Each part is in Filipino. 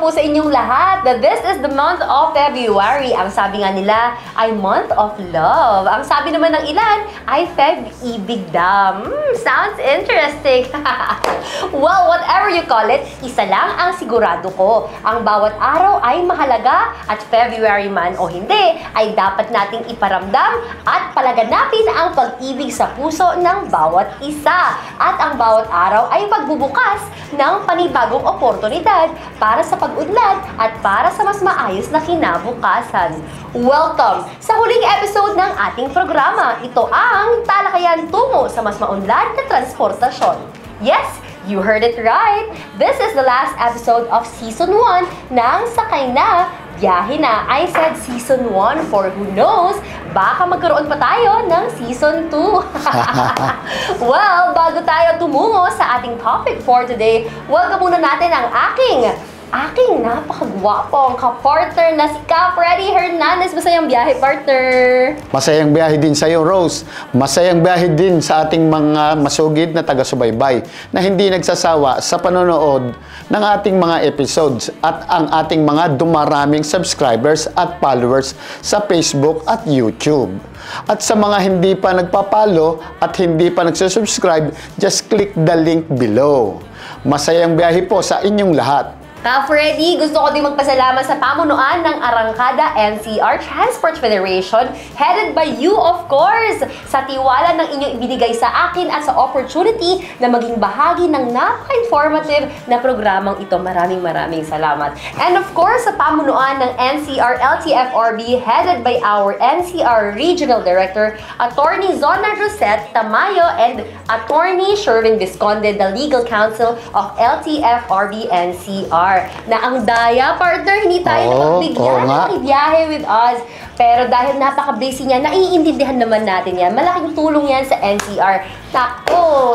po sa inyong lahat. This is the month of February. Ang sabi nga nila ay month of love. Ang sabi naman ng ilan ay Feb-ibig daw. Sounds interesting. Well, whatever you call it, isa lang ang sigurado ko. Ang bawat araw ay mahalaga at February man o hindi, ay dapat nating iparamdam at palaganapin ang pag-ibig sa puso ng bawat isa. At ang bawat araw ay magbubukas ng panibagong oportunidad para sa pag-unlad at para sa mas maayos na kinabukasan. Welcome sa huling episode ng ating programa. Ito ang talakayan tungo sa mas maunlad na transportasyon. Yes, you heard it right! This is the last episode of Season 1 ng Sakay Na, Biyahe Na. I said Season 1 for who knows, baka magkaroon pa tayo ng Season 2. Well, bago tayo tumungo sa ating topic for today, welcome muna natin ang aking napakagwapong ka-partner na si Ka Freddy Hernandez. Masayang biyahe, partner! Masayang biyahe din sa iyo, Rose. Masayang biyahe din sa ating mga masugid na taga-subaybay na hindi nagsasawa sa panonood ng ating mga episodes at ang ating mga dumaraming subscribers at followers sa Facebook at YouTube. At sa mga hindi pa nagpapalo at hindi pa nagsusubscribe, just click the link below. Masayang biyahe po sa inyong lahat. Ka Freddy, gusto ko din magpasalamat sa pamunuan ng Arangkada NCR Transport Federation, headed by you of course, sa tiwala ng inyong ibinigay sa akin at sa opportunity na maging bahagi ng napaka-informative na programang ito. Maraming salamat. And of course, sa pamunuan ng NCR LTFRB, headed by our NCR Regional Director, Attorney Zona Rosette Tamayo and Attorney Sherwin Visconde, the Legal Counsel of LTFRB NCR. Na ang daya, partner, hindi tayo nakagbigyan ng biyahe with us. Pero dahil napaka-busy niya, naiintindihan naman natin yan. Malaking tulong yan sa NCR. Tako!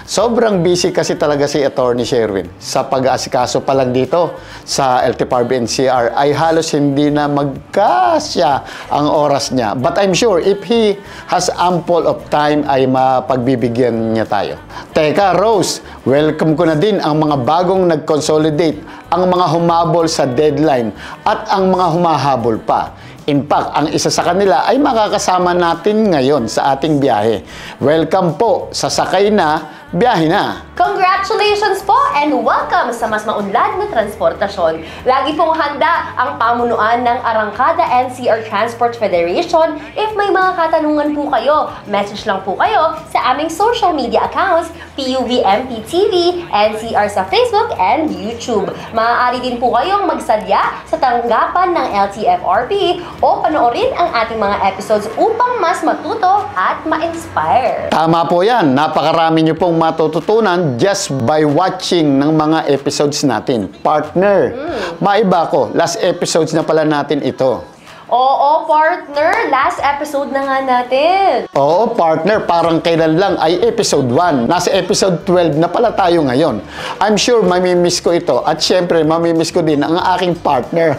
Sobrang busy kasi talaga si Attorney Sherwin. Sa pag-aasikaso pa lang dito sa LTFRB NCR ay halos hindi na magkasya ang oras niya. But I'm sure if he has ample of time ay mapagbibigyan niya tayo. Teka, Rose, welcome ko na din ang mga bagong nag-consolidate, ang mga humabol sa deadline at ang mga humahabol pa. In fact, ang isa sa kanila ay makakasama natin ngayon sa ating biyahe. Welcome po sa Sakay Na, Biyahe Na! Congratulations po and welcome sa mas maunlad na transportasyon. Lagi pong handa ang pamunuan ng Arangkada NCR Transport Federation. If may mga katanungan po kayo, message lang po kayo sa aming social media accounts, PUVMPTV, NCR sa Facebook and YouTube. Maaari din po kayong magsadya sa tanggapan ng LTFRB o panoorin ang ating mga episodes upang mas matuto at ma-inspire. Tama po yan. Napakarami nyo pong matututunan just by watching ng mga episodes natin. Partner, maiba ko. Last episodes na pala natin ito. Oo, partner. Last episode na nga natin. Oo, partner. Parang kailan lang ay episode 1. Nasa episode 12 na pala tayo ngayon. I'm sure mamimiss ko ito. At syempre, mamimiss ko din ang aking partner.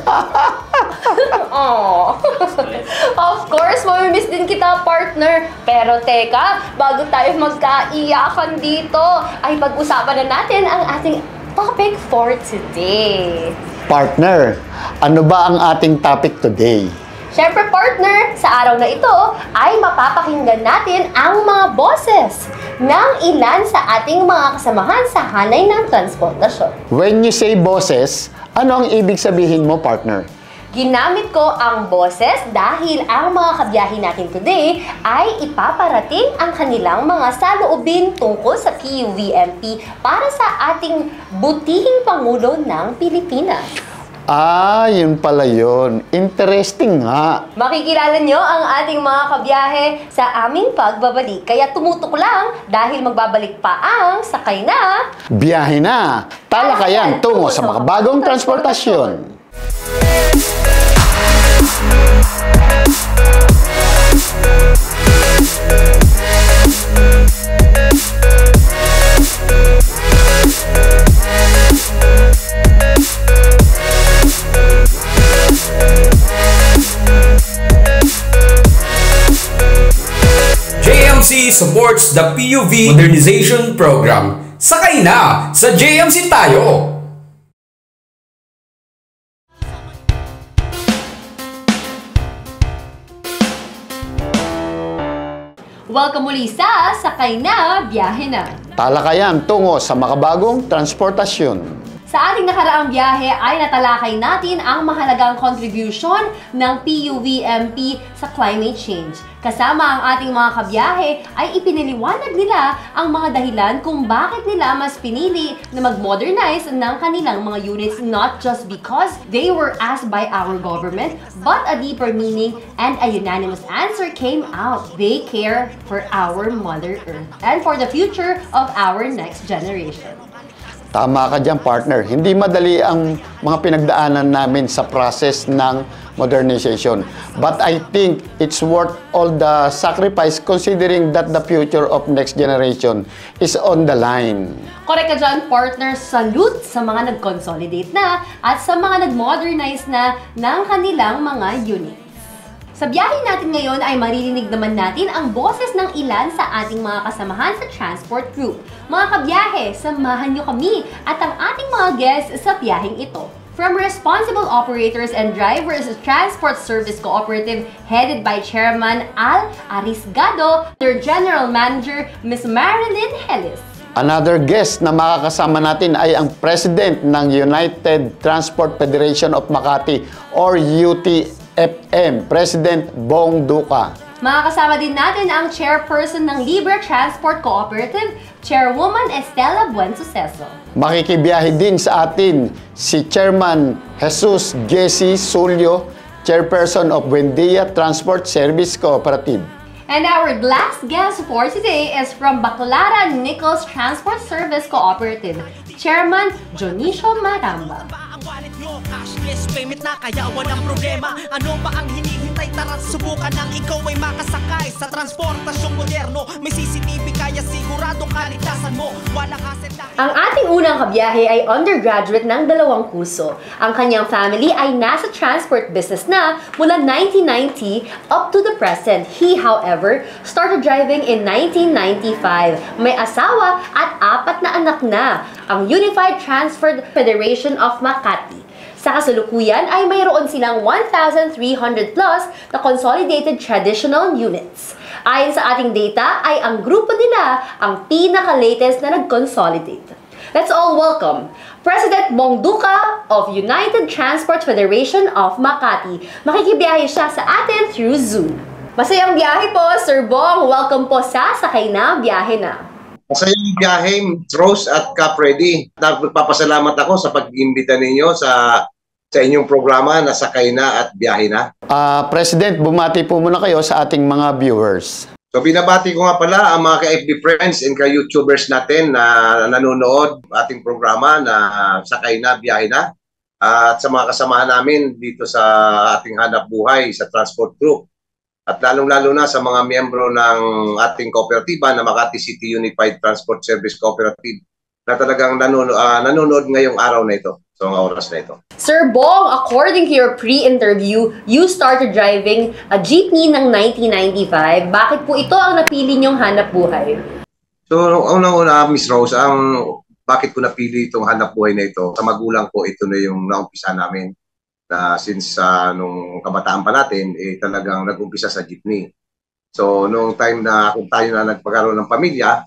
Oh. Of course, mamimiss din kita, partner. Pero teka, bago tayo magkaiyakan dito, ay pag-usapan na natin ang ating topic for today. Partner, ano ba ang ating topic today? Siyempre, partner, sa araw na ito ay mapapakinggan natin ang mga boses ng ilan sa ating mga kasamahan sa hanay ng transportasyon. When you say boses, ano ang ibig sabihin mo, partner? Ginamit ko ang boses dahil ang mga kabiyahe natin today ay ipaparating ang kanilang mga saloobin tungkol sa PUVMP para sa ating butihing Pangulo ng Pilipinas. Ah, yun pala yun. Interesting nga. Makikilala nyo ang ating mga kabiyahe sa aming pagbabalik. Kaya tumutok lang dahil magbabalik pa ang Sakay Na, Biyahe Na! Talakayan tungo sa mga bagong transportasyon. JMC supports the PUV Modernization Program Sakay na sa JMC tayo! Welcome muli sa Sakay Na, Biyahe Na. Talakayan tungo sa makabagong transportasyon. Sa ating nakaraang biyahe ay natalakay natin ang mahalagang contribution ng PUVMP sa climate change. Kasama ang ating mga kabiyahe ay ipiniliwanag nila ang mga dahilan kung bakit nila mas pinili na mag-modernize ng kanilang mga units, not just because they were asked by our government, but a deeper meaning and a unanimous answer came out. They care for our Mother Earth and for the future of our next generation. Tama ka dyan, partner. Hindi madali ang mga pinagdaanan namin sa process ng modernization. But I think it's worth all the sacrifice considering that the future of next generation is on the line. Correct ka dyan, partner. Salute sa mga nag-consolidate na at sa mga nag-modernize na ng kanilang mga units. Sa biyahe natin ngayon ay maririnig naman natin ang boses ng ilan sa ating mga kasamahan sa transport group. Mga kabiyahe, samahan nyo kami at ang ating mga guests sa biyaheng ito. From Responsible Operators and Drivers Transport Service Cooperative headed by Chairman Al Arisgado, their General Manager, Ms. Marilyn Hellis. Another guest na makakasama natin ay ang President ng United Transport Federation of Makati or UTFM, President Bong Duca. Makakasama din natin ang Chairperson ng Libre Transport Cooperative, Chairwoman Estela Buensuceso. Makikibiyahe din sa atin si Chairman Jesus Jesse Sulio, Chairperson of Buendia Transport Service Cooperative. And our last guest for today is from Baclaran Nichols Transport Service Cooperative, Chairman Jonicio Maramba. Wallet nyo, cashless payment na kaya walang problema. Ano pa ang hinihintay? Tara't subukan ng ikaw ay makasakay sa transportasyong moderno. May CCTV kaya siguradong kaligtasan mo. Wala hassle lang. Ang ating unang kabiyahe ay undergraduate ng 2 kurso. Ang kanyang family ay nasa transport business na mula 1990 up to the present. He, however, started driving in 1995. May asawa at 4 na anak na. Ang Unified Transport Federation of Makati. Sa kasalukuyan ay mayroon silang 1,300 plus na consolidated traditional units. Ayon sa ating data ay ang grupo nila ang pinaka-latest na nag-consolidate. Let's all welcome President Bong Duca of United Transport Federation of Makati. Makikibiyahe siya sa atin through Zoom. Masayang biyahe po, Sir Bong. Welcome po sa Sakay Na, Biyahe Na. Masayang biyahe, Rose at Capredi. Nagpapasalamat ako sa pag-imbita ninyo sa inyong programa na Sakay Na at Biyahe Na. President, bumati po muna kayo sa ating mga viewers. So binabati ko nga pala ang mga ka-FB friends and ka-YouTubers natin na nanonood ating programa na Sakay Na, Biyahe Na. At sa mga kasamahan namin dito sa ating hanap buhay sa Transport Group. At lalong-lalo na sa mga miyembro ng ating kooperatiba na Makati City Unified Transport Service Cooperative na talagang nanonood ngayong araw na ito, sa mga oras na ito. Sir Bong, according to your pre-interview, you started driving a jeepney ng 1995. Bakit po ito ang napili niyong hanap buhay? So, unang-una, Miss Rose, bakit ko napili itong hanap buhay na ito? Sa magulang ko, ito na yung naumpisa namin. Na since nung kabataan pa natin, talagang nag-umpisa sa jeepney. So, nung time na kung tayo na nagpagkaroon ng pamilya,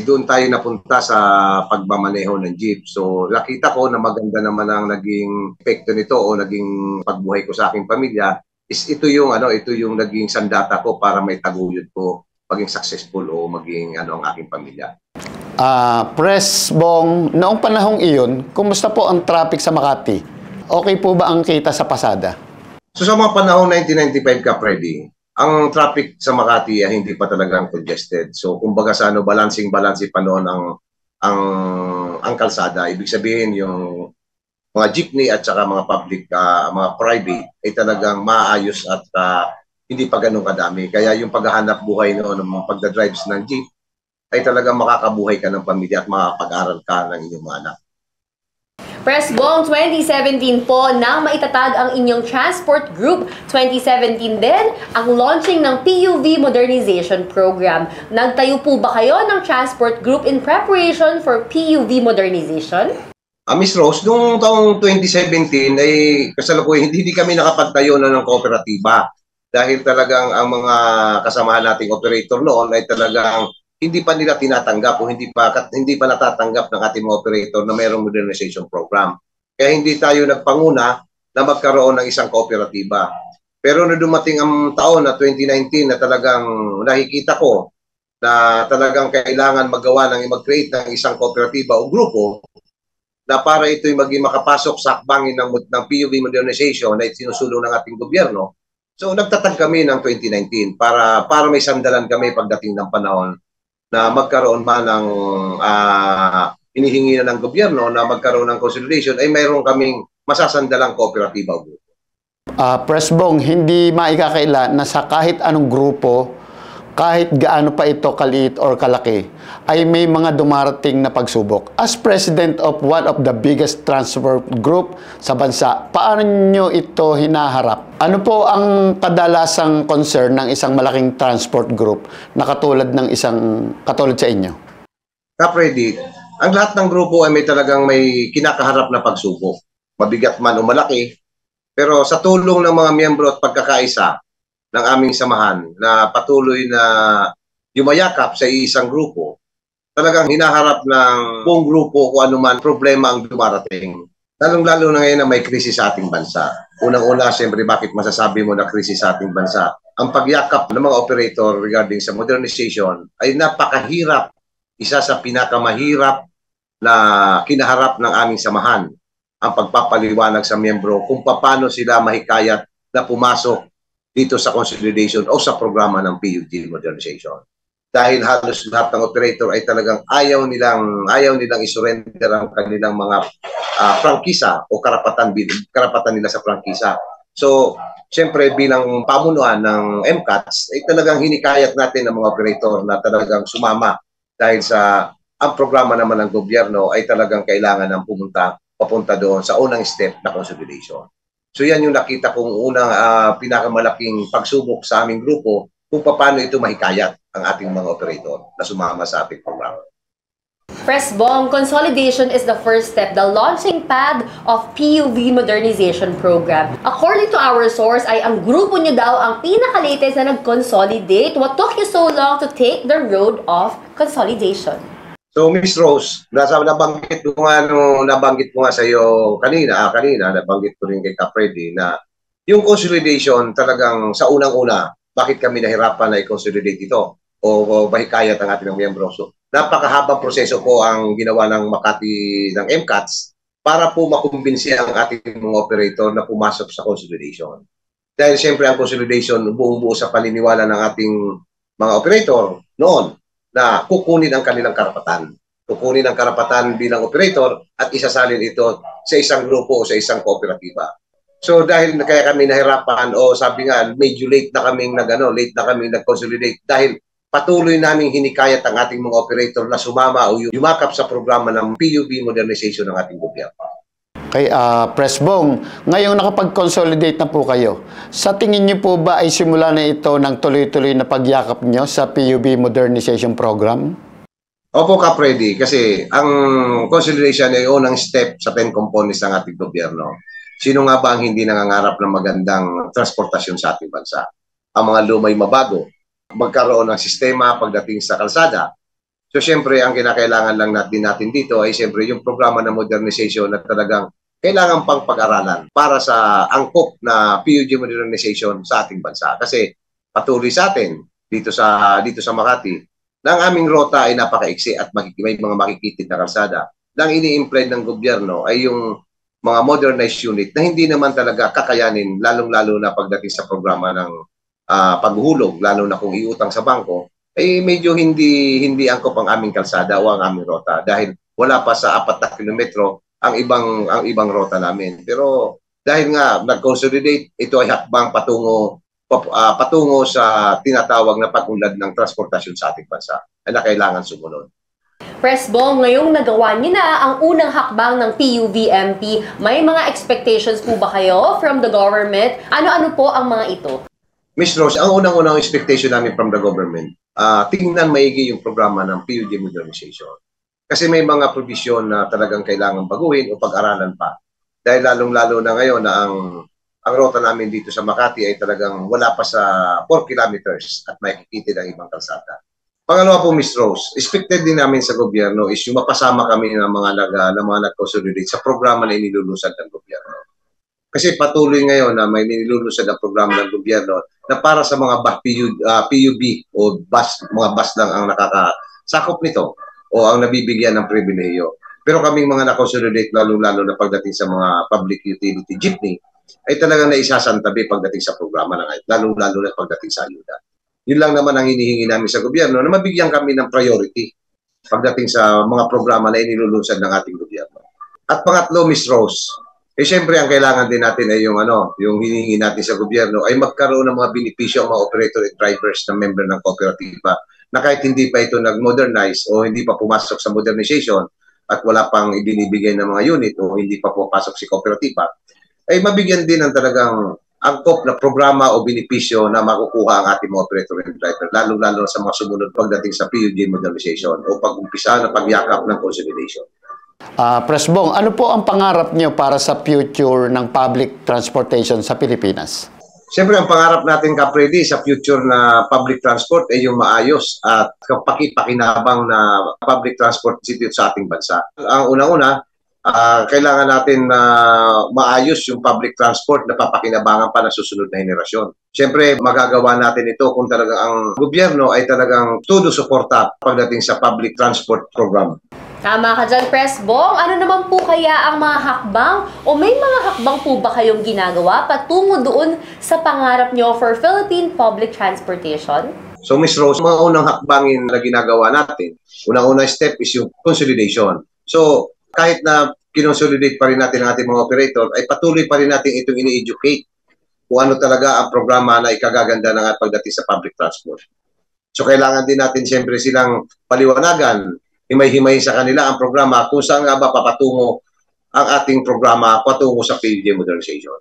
doon tayo napunta sa pagmamaneho ng jeep. So, nakita ko na maganda naman ang naging epekto nito o naging pagbuhay ko sa aking pamilya is ito yung naging sandata ko para may taguyod ko maging successful o maging ang aking pamilya. Pres Bong, noong panahong iyon, kumusta po ang traffic sa Makati? Okay po ba ang kita sa pasada? So sa mga panahon 1995 ka, Freddy, ang traffic sa Makati ay hindi pa talagang congested. So kumbaga sa balancing pa noon ang kalsada. Ibig sabihin yung mga jeepney at saka mga public, mga private ay talagang maayos at hindi pa ganun kadami. Kaya yung paghahanap buhay noon ng pagdadrives ng jeep ay talagang makakabuhay ka ng pamilya at makapag-aral ka ng inyong mga anak. Pressbong 2017 po nang maitatag ang inyong transport group. 2017 din ang launching ng PUV Modernization Program. Nagtayo po ba kayo ng transport group in preparation for PUV modernization? Miss Rose, noong taong 2017 ay kasalukuyan hindi kami nakapagtayo na ng kooperatiba dahil talagang ang mga kasamahan nating operator noon ay talagang hindi pa nila tinatanggap o hindi pa natatanggap ng ating mga operator na mayroong modernization program. Kaya hindi tayo nagpanguna na magkaroon ng isang kooperatiba. Pero na dumating ang taon na 2019 na talagang nakikita ko na talagang kailangan mag-create ng isang kooperatiba o grupo na para ito'y maging makapasok sa hakbangin ng PUV modernization na sinusulong ng ating gobyerno. So nagtatag kami ng 2019 para may sandalan kami pagdating ng panahon na magkaroon man ng hinihingi na ng gobyerno na magkaroon ng consolidation ay mayroon kaming masasandalang kooperatiba o grupo. Pressbong, hindi maikakaila na sa kahit anong grupo, kahit gaano pa ito kaliit or kalaki, ay may mga dumarating na pagsubok. As president of one of the biggest transport group sa bansa, paano nyo ito hinaharap? Ano po ang kadalasang concern ng isang malaking transport group na katulad sa inyo? Kapredi, ang lahat ng grupo ay may kinakaharap na pagsubok. Mabigat man o malaki, pero sa tulong ng mga miyembro at pagkakaisa ng aming samahan na patuloy na yumayakap sa isang grupo, talagang hinaharap ng buong grupo kung anuman problema ang dumarating. Lalong-lalo na ngayon na may krisis sa ating bansa. Unang-una, siyempre, bakit masasabi mo na krisis sa ating bansa? Ang pagyakap ng mga operator regarding sa modernization ay napakahirap. Isa sa pinakamahirap na kinaharap ng aming samahan ang pagpapaliwanag sa miyembro kung paano sila mahikayat na pumasok dito sa consolidation o sa programa ng PUV modernization. Dahil halos lahat ng operator ay talagang ayaw nilang isurrender ang kanilang mga prangkisa o karapatan nila sa prangkisa. So, siyempre bilang pamunuan ng MCATS, ay talagang hinikayat natin ang mga operator na talagang sumama dahil sa ang programa naman ng gobyerno ay talagang kailangan ng papunta doon sa unang step na consolidation. So yan yung nakita kong unang pinakamalaking pagsubok sa aming grupo kung paano ito mahikayat ang ating mga operator na sumama sa ating programa. Pressbong, consolidation is the first step, the launching pad of PUV Modernization Program. According to our source, ay ang grupo niyo daw ang pinaka-latest na nag-consolidate. What took you so long to take the road of consolidation? So, Miss Rose, nabanggit ko nga sa iyo kanina, nabanggit ko rin kay Kapredi na yung consolidation talagang sa unang-una, bakit kami nahirapan na i-consolidate ito o mahikayat ang ating miyembro. So, napakahabang proseso po ang ginawa ng Makati ng MCATS para po makumbinsi ang ating mga operator na pumasok sa consolidation. Dahil siyempre ang consolidation buong-buo sa paniniwala ng ating mga operator noon na kukunin ang kanilang karapatan. Kukunin ang karapatan bilang operator at isasalin ito sa isang grupo o sa isang kooperatiba. So dahil kaya kami nahirapan o sabi nga medyo late na kaming nag-consolidate dahil patuloy naming hinikayat ang ating mga operator na sumama o yumakap sa programa ng PUV modernization ng ating gobyerno. Kay Pressbong, ngayong nakapag-consolidate na po kayo, sa tingin niyo po ba ay simula na ito ng tuloy-tuloy na pagyakap niyo sa PUV Modernization Program? Opo, Kapredi, kasi ang consolidation ay unang step sa 10 components ng ating gobyerno. Sino nga ba ang hindi nangangarap ng magandang transportasyon sa ating bansa? Ang mga lumay mabago, magkaroon ng sistema pagdating sa kalsada. So, siyempre, ang kinakailangan lang natin dito ay siyempre yung programa ng modernization na talagang kailangan pang pag-aralan para sa angkop na PUV modernization sa ating bansa. Kasi patuloy sa atin dito sa Makati na ang aming rota ay napakaiksi at may mga makikitid na kalsada. Na ang ini-implement ng gobyerno ay yung mga modernized unit na hindi naman talaga kakayanin lalong-lalo na pagdating sa programa ng paghuhulog, lalo na kung iutang sa bangko, ay medyo hindi angkop ang aming kalsada o ang aming rota dahil wala pa sa 4 na kilometro ang ibang rota namin. Pero dahil nga nag-consolidate, ito ay hakbang patungo sa tinatawag na pag-unlad ng transportasyon sa ating bansa na kailangan sumunod. Press Bong, ngayong nagawa niyo na ang unang hakbang ng PUVMP, may mga expectations po ba kayo from the government? Ano-ano po ang mga ito? Miss Rose, ang unang-unang expectation namin from the government, tingnan maigi yung programa ng PUJ modernization. Kasi may mga provision na talagang kailangan baguhin o pag-aralan pa. Dahil lalong-lalo na ngayon na ang rota namin dito sa Makati ay talagang wala pa sa 4 kilometers at makikita ng ibang kalsada. Pangalawa po, Miss Rose, expected din namin sa gobyerno is yung mapasama kami ng mga nag-consolidate sa programa na inilulusad ng gobyerno. Kasi patuloy ngayon na may nilulusad ang programa ng gobyerno na para sa mga PUB o mga bus lang ang nakakasakop nito o ang nabibigyan ng pribileyo. Pero kaming mga na-consolidate lalo-lalo na pagdating sa mga public utility jeepney ay talagang naisasantabi pagdating sa programa ng lalo-lalo na pagdating sa ayuda. Yun lang naman ang hinihingi namin sa gobyerno na mabigyan kami ng priority pagdating sa mga programa na inilulusad ng ating gobyerno. At pangatlo, Miss Rose, siyempre ang kailangan din natin ay yung hinihingi natin sa gobyerno ay magkaroon ng mga benepisyo ang mga operator at drivers na member ng kooperatiba na kahit hindi pa ito nag-modernize o hindi pa pumasok sa modernization at wala pang ibinibigay ng mga unit o hindi pa pupasok si kooperatiba, ay mabigyan din ng talagang angkop na programa o benepisyo na makukuha ang ating mga operator and driver, lalo-lalo sa mga sumunod pagdating sa PUJ modernization o pag-umpisa na pagyakap ng consolidation. Presbong, ano po ang pangarap niyo para sa future ng public transportation sa Pilipinas? Siyempre, ang pangarap natin, Kapredi, sa future na public transport ay yung maayos at kapaki-pakinabang na public transport dito sa ating bansa. Ang una-una, kailangan natin na maayos yung public transport na papakinabangan pa ng susunod na henerasyon. Siyempre, magagawa natin ito kung talagang ang gobyerno ay talagang todo suporta pagdating sa public transport program. Tama ka dyan, Press Bong. Ano naman po kaya ang mga hakbang o may mga hakbang po ba kayong ginagawa patungo doon sa pangarap nyo for Philippine public transportation? So, Ms. Rose, mga unang hakbangin na ginagawa natin, unang-unang step is yung consolidation. So, kahit na kinonsolidate pa rin natin ang ating mga operator, ay patuloy pa rin natin itong ini-educate kung ano talaga ang programa na ikagaganda ng pagdating sa public transport. So, kailangan din natin siyempre silang paliwanagan, himay-himay sa kanila ang programa kung saan nga ba papatungo ang ating programa patungo sa PUJ modernization.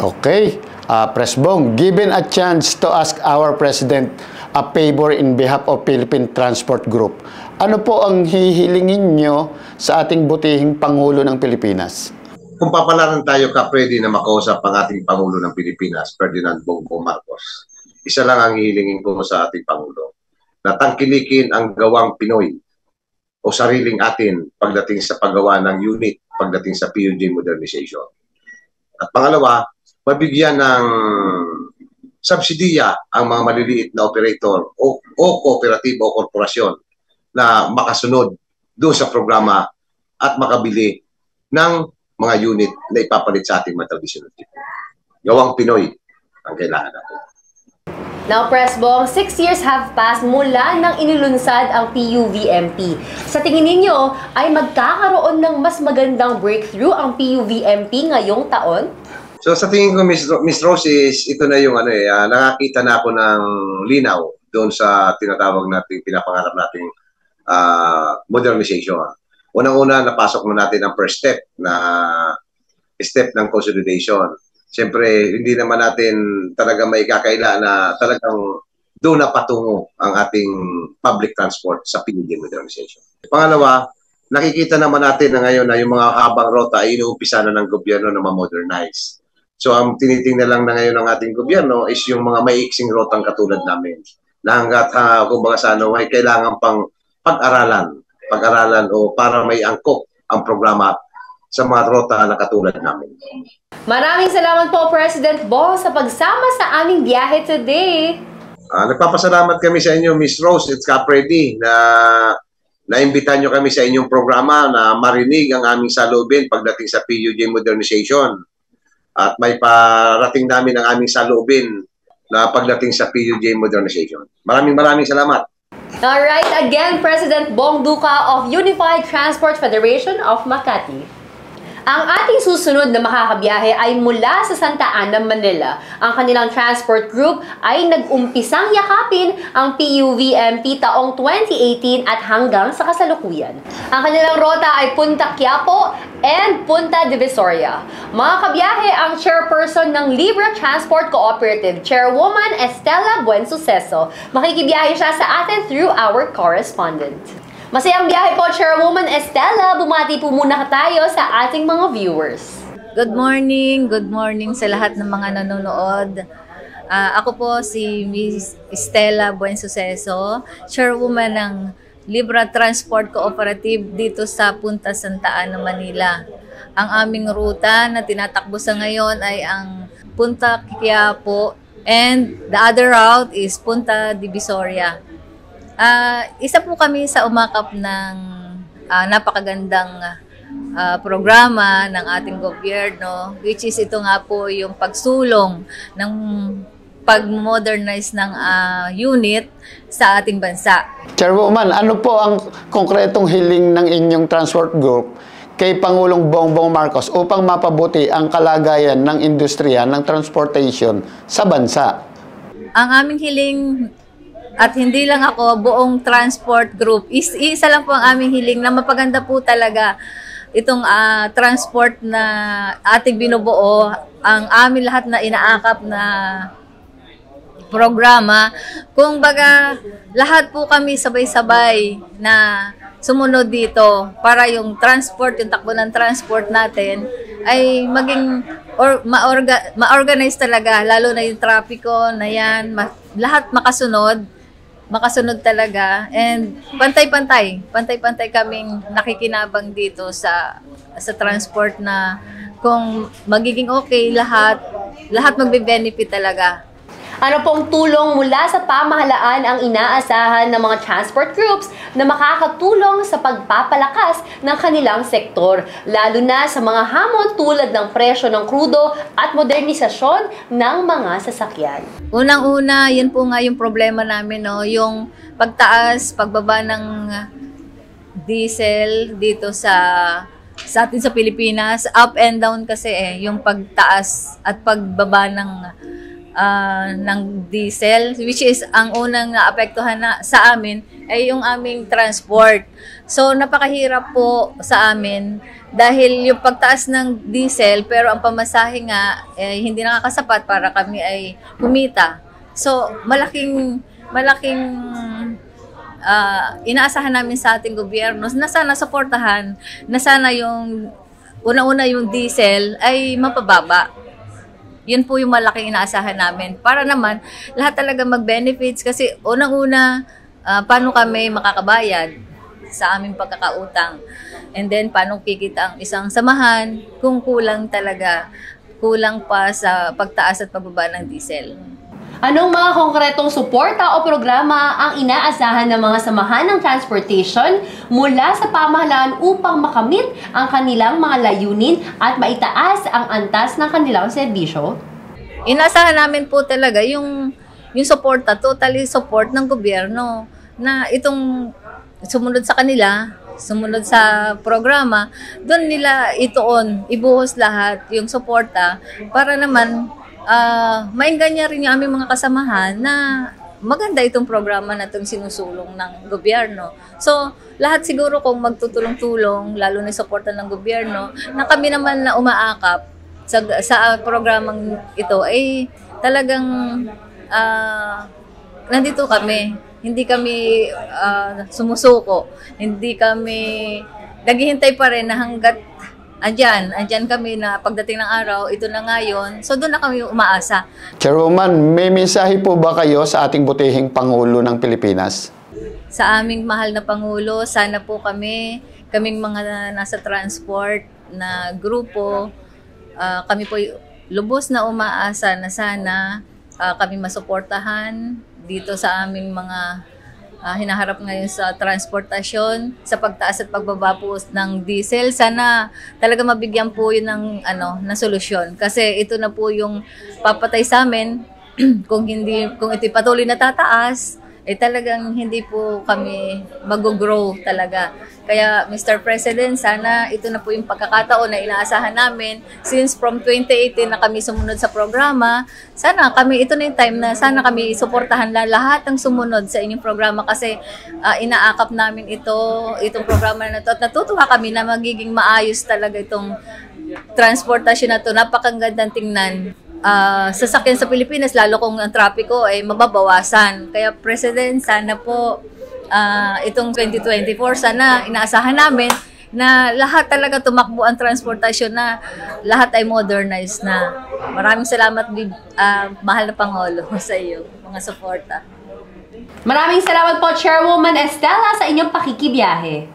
Okay. Presbong, given a chance to ask our President a favor in behalf of Philippine Transport Group, ano po ang hihilingin nyo sa ating butihing Pangulo ng Pilipinas? Kung papalaran tayo, Kapredi, na makausap ang ating Pangulo ng Pilipinas, Ferdinand Bongbong Marcos, isa lang ang hihilingin ko sa ating Pangulo, na tangkilikin ang gawang Pinoy o sariling atin pagdating sa paggawa ng unit, pagdating sa PUJ modernization. At pangalawa, mabigyan ng subsidiya ang mga maliliit na operator o kooperatiba o korporasyon na makasunod doon sa programa at makabili ng mga unit na ipapalit sa ating mga traditional tipo. Gawang Pinoy ang kailangan natin. Now, Press Bong, 6 years have passed mula nang inilunsad ang PUVMP. Sa tingin ninyo, ay magkakaroon ng mas magandang breakthrough ang PUVMP ngayong taon? So sa tingin ko, Miss Rose, ito na yung nakakita na ako ng linaw doon sa tinatawag nating pinapangarap nating modernization. Unang-una, napasok na natin ang first step ng consolidation. Siyempre, hindi naman natin talaga may kakaila na talagang doon na patungo ang ating public transport sa PUJ modernization. Pangalawa, nakikita naman natin na ngayon na yung mga habang rota ay inuumpisa na ng gobyerno na ma-modernize. So, ang tinitingnan lang na ngayon ng ating gobyerno is yung mga maiiksing rotang katulad namin. Na hanggat, kumbaga sa ay kailangan pang pag-aralan o para may angkop ang programa sa mga rota na katulad namin. Maraming salamat po, President Bong, sa pagsama sa aming biyahe today. Nagpapasalamat kami sa inyo, Miss Rose at Kapredi, na naimbitahan nyo kami sa inyong programa na marinig ang aming saloobin pagdating sa PUJ modernization. At may parating namin ang aming saloobin na pagdating sa PUJ modernization. Maraming salamat. Alright, again, President Bong Duca of Unified Transport Federation of Makati. Ang ating susunod na makakabiyahe ay mula sa Santa Ana, Manila. Ang kanilang transport group ay nag-umpisang yakapin ang PUVMP taong 2018 at hanggang sa kasalukuyan. Ang kanilang rota ay Punta Quiapo and Punta Divisoria. Mga kabiyahe, ang chairperson ng Libre Transport Cooperative, Chairwoman Estela Buensuceso. Makikibiyahe siya sa atin through our correspondent. Masayang biyahe po, Chairwoman Estela. Bumati po muna tayo sa ating mga viewers. Good morning sa lahat ng mga nanonood. Ako po si Miss Estela Buensuceso, Chairwoman ng Libre Transport Cooperative dito sa Punta Santa Ana, Manila. Ang aming ruta na tinatakbo sa ngayon ay ang Punta Quiapo and the other route is Punta Divisoria. Isa po kami sa umakap ng napakagandang programa ng ating gobyerno, which is ito nga po yung pagsulong ng pag-modernize ng unit sa ating bansa. Chairwoman, ano po ang konkretong hiling ng inyong transport group kay Pangulong Bongbong Marcos upang mapabuti ang kalagayan ng industriya ng transportation sa bansa? Ang aming hiling, at hindi lang ako, buong transport group, isa lang po ang aming hiling na mapaganda po talaga itong transport na ating binubuo, ang amin lahat na inaakap na programa. Kung baga, lahat po kami sabay-sabay na sumunod dito para yung transport, yung takbo ng transport natin ay maging ma-organize talaga, lalo na yung trapiko na yan, lahat makasunod talaga, and pantay-pantay kaming nakikinabang dito sa transport na kung magiging okay lahat magbe-benefit talaga. Ano pong tulong mula sa pamahalaan ang inaasahan ng mga transport groups na makakatulong sa pagpapalakas ng kanilang sektor, lalo na sa mga hamon tulad ng presyo ng krudo at modernisasyon ng mga sasakyan? Unang-una, yun po nga yung problema namin, no? Yung pagbaba ng diesel dito sa atin sa Pilipinas, up and down kasi yung pagtaas at pagbaba ng diesel, which is ang unang naapektuhan na sa amin ay yung aming transport. So napakahirap po sa amin dahil yung pagtaas ng diesel pero ang pamasahe nga hindi nakakasapat para kami ay kumita. So malaking inaasahan namin sa ating gobyerno na sana suportahan, na sana yung una-una yung diesel ay mapababa. Yun po yung malaking inaasahan namin. Para naman, lahat talaga mag-benefits kasi unang-una, paano kami makakabayad sa aming pagkakautang. And then, paano kikita ang isang samahan kung kulang pa sa pagtaas at pagbaba ng diesel. Anong mga konkretong suporta o programa ang inaasahan ng mga samahan ng transportation mula sa pamahalaan upang makamit ang kanilang mga layunin at maitaas ang antas ng kanilang serbisyo? Inaasahan namin po talaga yung suporta, totally support ng gobyerno na itong sumunod sa kanila, sumunod sa programa, doon nila ibuhos lahat yung suporta para naman mainggan rin yung aming mga kasamahan na maganda itong programa na itong sinusulong ng gobyerno. So, lahat siguro kung magtutulong-tulong, lalo na suporta ng gobyerno, na kami naman na umaakap sa programang ito, ay talagang nandito kami. Hindi kami sumusuko. Hindi kami naghihintay pa rin na hanggat andyan kami na pagdating ng araw, ito na nga yun. So doon na kami umaasa. Chairwoman, may mensahe po ba kayo sa ating butihing Pangulo ng Pilipinas? Sa aming mahal na Pangulo, sana po kaming mga nasa transport na grupo, kami po lubos na umaasa na sana kami masuportahan dito sa aming mga hinaharap ngayon sa transportasyon, sa pagtaas at pagbaba po ng diesel. Sana talaga mabigyan po yun ng solusyon. Kasi ito na po yung papatay sa amin kung ito patuloy na tataas, talagang hindi po kami mag-grow talaga. Kaya Mr. President, sana ito na po yung pagkakataon na inaasahan namin since from 2018 na kami sumunod sa programa. Sana kami, ito na yung time na sana kami suportahan lahat ng sumunod sa inyong programa kasi inaakap namin itong programa na ito at natutuwa kami na magiging maayos talaga itong transportasyon na ito. Napakagandang tingnan. Sasakyan sa Pilipinas, lalo kung ang trapiko ay mababawasan. Kaya President, sana po itong 2024, sana inaasahan namin na lahat talaga tumakbo ang transportasyon na lahat ay modernized na. Maraming salamat, mahal na Pangulo, sa iyo, mga suporta. Maraming salamat po, Chairwoman Estela, sa inyong pakikibiyahe.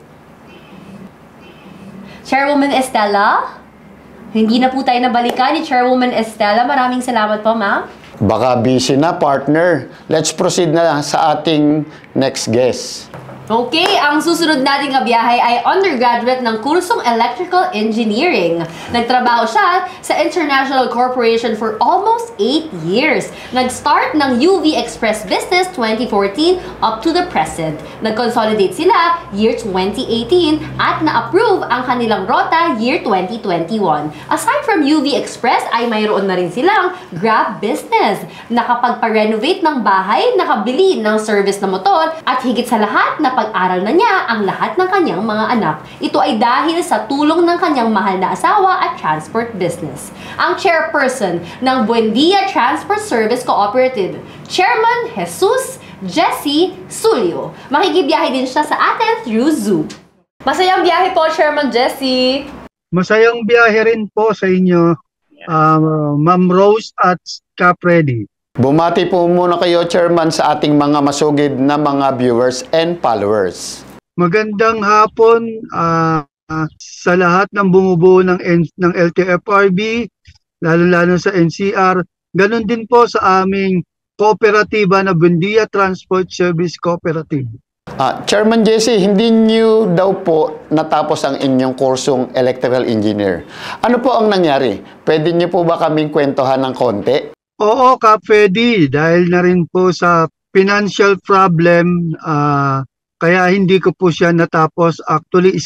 Chairwoman Estela? Hindi na po tayo nabalikan ni Chairwoman Estela. Maraming salamat po, ma'am. Baka busy na, partner. Let's proceed na sa ating next guest. Okay, ang susunod nating kabiyahe ay undergraduate ng kursong Electrical Engineering. Nagtrabaho siya sa International Corporation for almost 8 years. Nag-start ng UV Express Business 2014 up to the present. Nag-consolidate sila year 2018 at na-approve ang kanilang rota year 2021. Aside from UV Express ay mayroon na rin silang Grab Business. Nakapagpa-renovate ng bahay, nakabili ng service na motor at higit sa lahat na pag-aral na niya ang lahat ng kanyang mga anak. Ito ay dahil sa tulong ng kanyang mahal na asawa at transport business. Ang chairperson ng Buendia Transport Service Cooperative, Chairman Jesus Jesse Sulio. Makikibiyahe din siya sa atin through Zoom. Masayang biyahe po, Chairman Jesse. Masayang biyahe rin po sa inyo, Ma'am Rose at Cap Freddy. Bumati po muna kayo, Chairman, sa ating mga masugid na mga viewers and followers. Magandang hapon sa lahat ng bumubuo ng LTFRB, lalo-lalo sa NCR. Ganon din po sa aming kooperatiba na Buendia Transport Service Cooperative. Chairman Jesse, hindi niyo daw po natapos ang inyong kursong electrical engineer. Ano po ang nangyari? Pwede niyo po ba kaming kwentuhan ng konti? Oo, Cap Freddy, dahil na rin po sa financial problem, kaya hindi ko po siya natapos. Actually,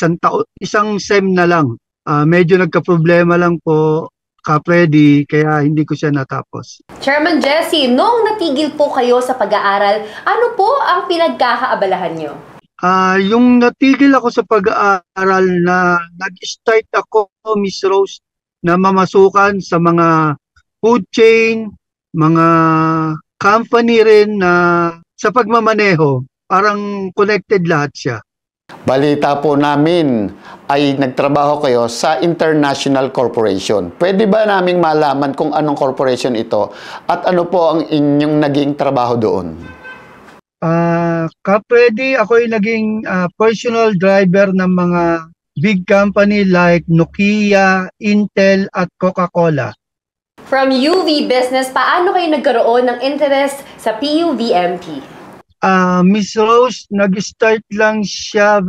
isang SEM na lang. Medyo nagka-problema lang po, Cap Freddy, kaya hindi ko siya natapos. Chairman Jesse, noong natigil po kayo sa pag-aaral, ano po ang pinagkakaabalahan nyo? Yung natigil ako sa pag-aaral na nag-start ako, Miss Rose, na mamasukan sa mga food chain, mga company rin na sa pagmamaneho, parang connected lahat siya. Balita po namin ay nagtrabaho kayo sa International Corporation. Pwede ba naming malaman kung anong corporation ito at ano po ang inyong naging trabaho doon? Kapwede, ako yung naging personal driver ng mga big company like Nokia, Intel at Coca-Cola. From UV Business, paano kayo nagkaroon ng interest sa PUVMP? Miss Rose, nag-start lang siya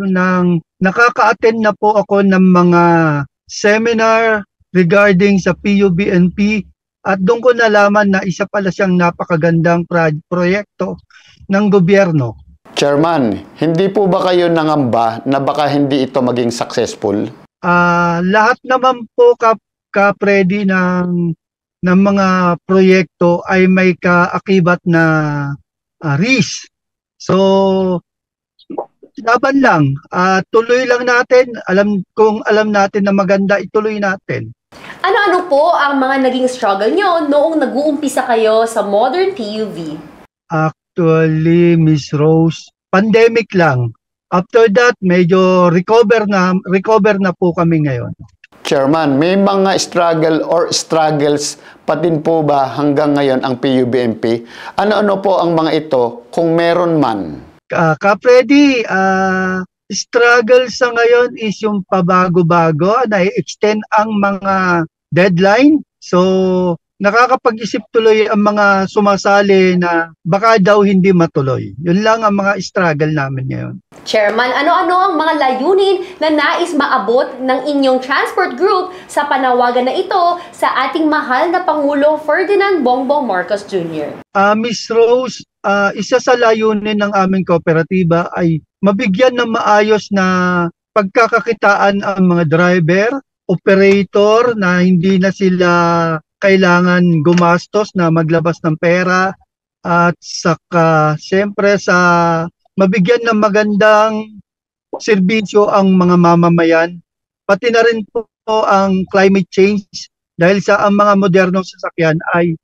nakaka-attend na po ako ng mga seminar regarding sa PUVMP at doon ko nalaman na isa pala siyang napakagandang proyekto ng gobyerno. Chairman, hindi po ba kayo nangamba na baka hindi ito maging successful? Lahat naman po, Freddy, ng mga proyekto ay may kaakibat na risk. So, laban lang. Tuloy lang natin. Kung alam natin na maganda, ituloy natin. Ano-ano po ang mga naging struggle nyo noong nag-uumpisa kayo sa modern PUV? Actually, Miss Rose, pandemic lang. After that, medyo recover na po kami ngayon. Chairman, may mga struggle or struggles pa din po ba hanggang ngayon ang PUVMP? Ano-ano po ang mga ito kung meron man? Freddy, struggle sa ngayon is yung pabago-bago na i-extend ang mga deadline. So, nakakapag-isip tuloy ang mga sumasali na baka daw hindi matuloy. Yun lang ang mga struggle namin ngayon. Chairman, ano-ano ang mga layunin na nais maabot ng inyong transport group sa panawagan na ito sa ating mahal na Pangulo Ferdinand Bongbong Marcos Jr.? Miss Rose, isa sa layunin ng aming kooperatiba ay mabigyan ng maayos na pagkakakitaan ang mga driver, operator na hindi na sila kailangan gumastos na maglabas ng pera at saka siyempre sa mabigyan ng magandang serbisyo ang mga mamamayan, pati na rin po ang climate change dahil sa ang mga modernong sasakyan ay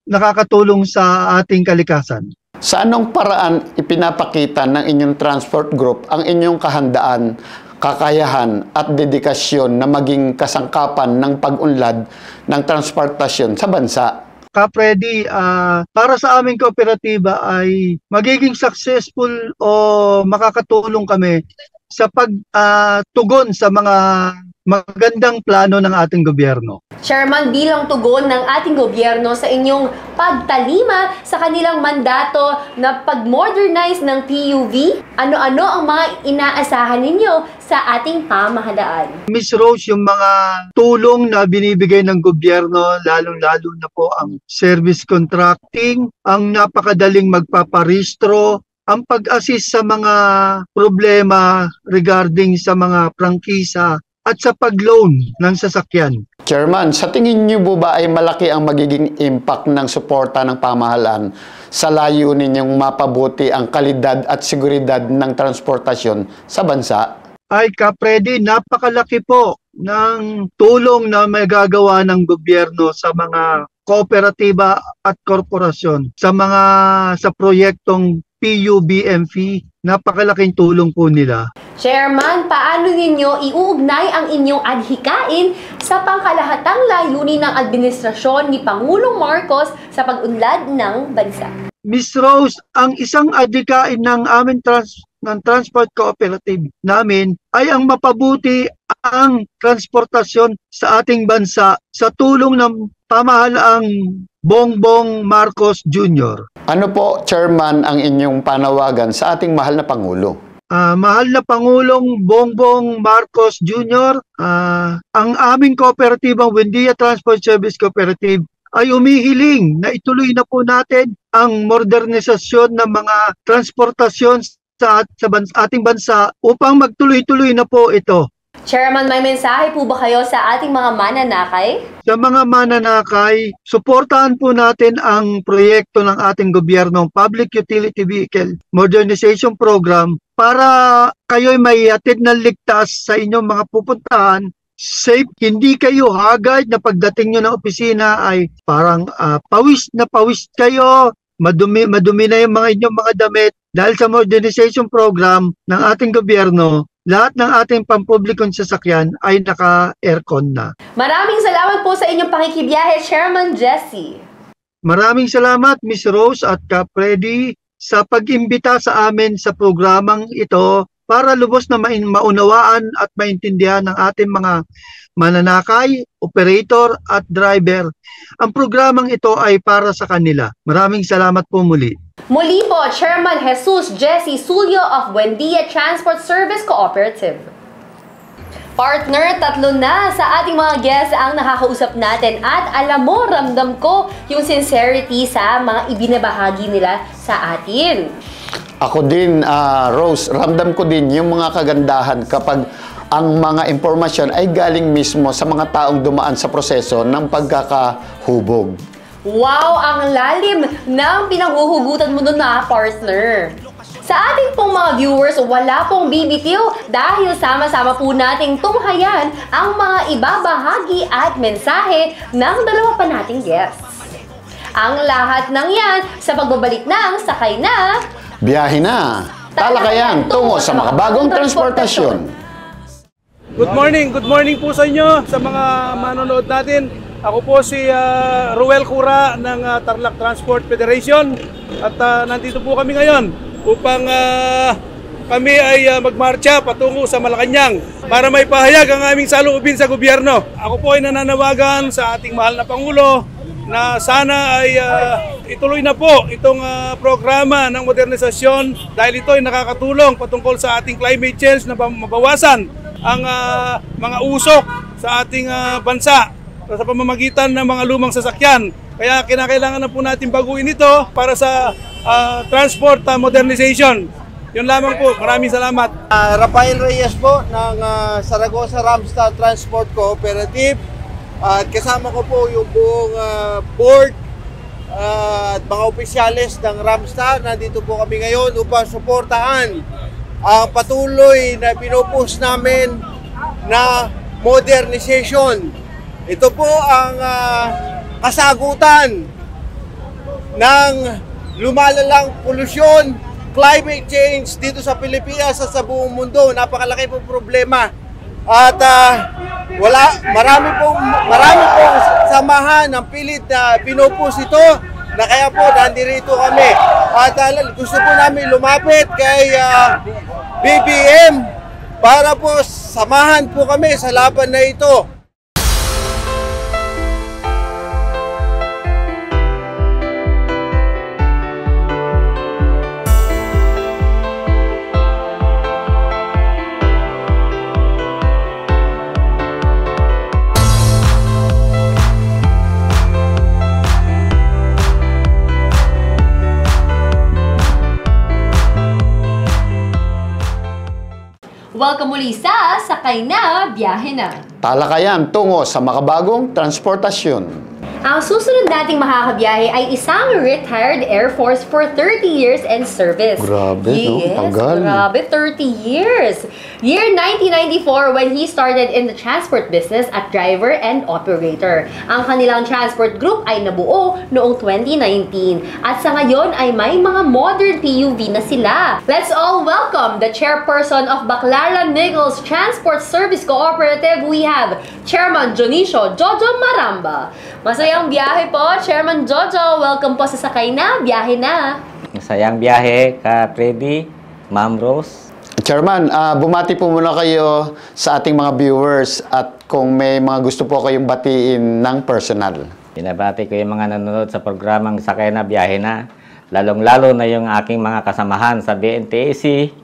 nakakatulong sa ating kalikasan. Sa anong paraan ipinapakita ng inyong transport group ang inyong kahandaan, kakayahan at dedikasyon na maging kasangkapan ng pag-unlad ng transportasyon sa bansa? Ka-Freddy, para sa aming kooperatiba ay magiging successful o makakatulong kami sa pagtugon sa mga magandang plano ng ating gobyerno. Chairman, bilang tugon ng ating gobyerno sa inyong pagtalima sa kanilang mandato na pag-modernize ng PUV, ano-ano ang mga inaasahan ninyo sa ating pamahalaan? Miss Rose, yung mga tulong na binibigay ng gobyerno, lalong-lalo na po ang service contracting, ang napakadaling magpaparehistro, ang pag-assist sa mga problema regarding sa mga prangkisa at sa pag-loan ng sasakyan. Chairman, sa tingin niyo po ba ay malaki ang magiging impact ng suporta ng pamahalaan sa layunin niyong mapabuti ang kalidad at seguridad ng transportasyon sa bansa? Ay Ka-Freddy, napakalaki po ng tulong na may gagawa ng gobyerno sa mga kooperatiba at korporasyon sa proyektong PUBMV. Napakalaking tulong po nila. Chairman, paano ninyo iuugnay ang inyong adhikain sa pangkalahatang layunin ng administrasyon ni Pangulong Marcos sa pag-unlad ng bansa? Miss Rose, ang isang adhikain ng aming transport cooperative namin ay ang mapabuti ang transportasyon sa ating bansa sa tulong ng pamahalaang Bongbong Marcos Jr. Ano po, Chairman, ang inyong panawagan sa ating mahal na Pangulo? Mahal na Pangulong Bongbong Marcos Jr., ang aming kooperatibang Buendia Transport Service Cooperative ay umihiling na ituloy na po natin ang modernisasyon ng mga transportasyon sa ating bansa upang magtuloy-tuloy na po ito. Chairman, may mensahe po ba kayo sa ating mga mananakay? Sa mga mananakay, suportahan po natin ang proyekto ng ating gobyernong Public Utility Vehicle Modernization Program para kayo'y may hatid ng ligtas sa inyong mga pupuntahan. Safe, hindi kayo hagad na pagdating nyo ng opisina ay parang pawis na pawis kayo, madumi na yung inyong mga damit dahil sa modernization program ng ating gobyerno. Lahat ng ating pampublikong sasakyan ay naka-aircon na. Maraming salamat po sa inyong pakikibiyahe, Chairman Jesse. Maraming salamat, Miss Rose at Ka-Freddy, sa pag-imbita sa amin sa programang ito para lubos na maunawaan at maintindihan ng ating mga mananakay, operator at driver. Ang programang ito ay para sa kanila. Maraming salamat po muli. Muli po, Chairman Jesus Jesse Sulyo of Buendia Transport Service Cooperative. Partner, 3 na sa ating mga guests ang nakakausap natin at alam mo, ramdam ko yung sincerity sa mga ibinabahagi nila sa atin. Ako din, Rose, ramdam ko din yung mga kagandahan kapag ang mga impormasyon ay galing mismo sa mga taong dumaan sa proseso ng pagkakahubog. Wow, ang lalim ng pinanghuhugutan mo nun na, partner. Sa ating pong mga viewers, wala pong BBTO dahil sama-sama po nating tunghayan ang mga ibabahagi at mensahe ng dalawa pa nating guests. Ang lahat ng yan sa pagbabalik ng Sakay Na, Biyahe na! Talakayan tungo sa makabagong transportasyon. Good morning po sa inyo, sa mga manonood natin. Ako po si Ruel Cura ng Tarlac Transport Federation at nandito po kami ngayon upang kami ay magmarcha patungo sa Malacanang para may pahayag ang aming saloobin sa gobyerno. Ako po ay nananawagan sa ating mahal na Pangulo na sana ay ituloy na po itong programa ng modernisasyon dahil ito ay nakakatulong patungkol sa ating climate change na mabawasan ang mga usok sa ating bansa sa pamamagitan ng mga lumang sasakyan Kaya kinakailangan na po natin baguhin ito para sa transport modernization. Yun lamang po. Maraming salamat. Rafael Reyes po ng Zaragoza Ramstar Transport Cooperative. At kasama ko po yung buong board at mga opisyalis ng Ramstar. Nandito po kami ngayon upang suportahan ang patuloy na pinupush namin na modernization. Ito po ang kasagutan ng lumalalang polusyon, climate change dito sa Pilipinas at sa buong mundo. Napakalaki po problema. At marami pong samahan ng pilit na pinupus ito na kaya po nandito kami. At gusto po namin lumapit kay BBM para po samahan po kami sa laban na ito. Welcome muli sa Sakay Na, Biyahe Na. Talakayan tungo sa makabagong transportasyon. Ang susunod nating makakabiyahe ay isang retired Air Force for 30 years in service. Grabe, yes, no? Tagal. Grabe, 30 years. Year 1994 when he started in the transport business at driver and operator. Ang kanilang transport group ay nabuo noong 2019. At sa ngayon ay may mga modern PUV na sila. Let's all welcome the chairperson of Baclaran Nichols Transport Service Cooperative. We have Chairman Dionisio Jojo Maramba. Masayang biyahe po, Chairman Jojo. Welcome po sa Sakay Na, Biyahe Na. Masayang biyahe, ka Freddy, Ma'am Rose. Chairman, bumati po muna kayo sa ating mga viewers at kung may mga gusto po kayong batiin ng personal. Binabati ko yung mga nanonood sa programang Sakay Na, Biyahe Na. Lalong-lalo na yung aking mga kasamahan sa BNTAC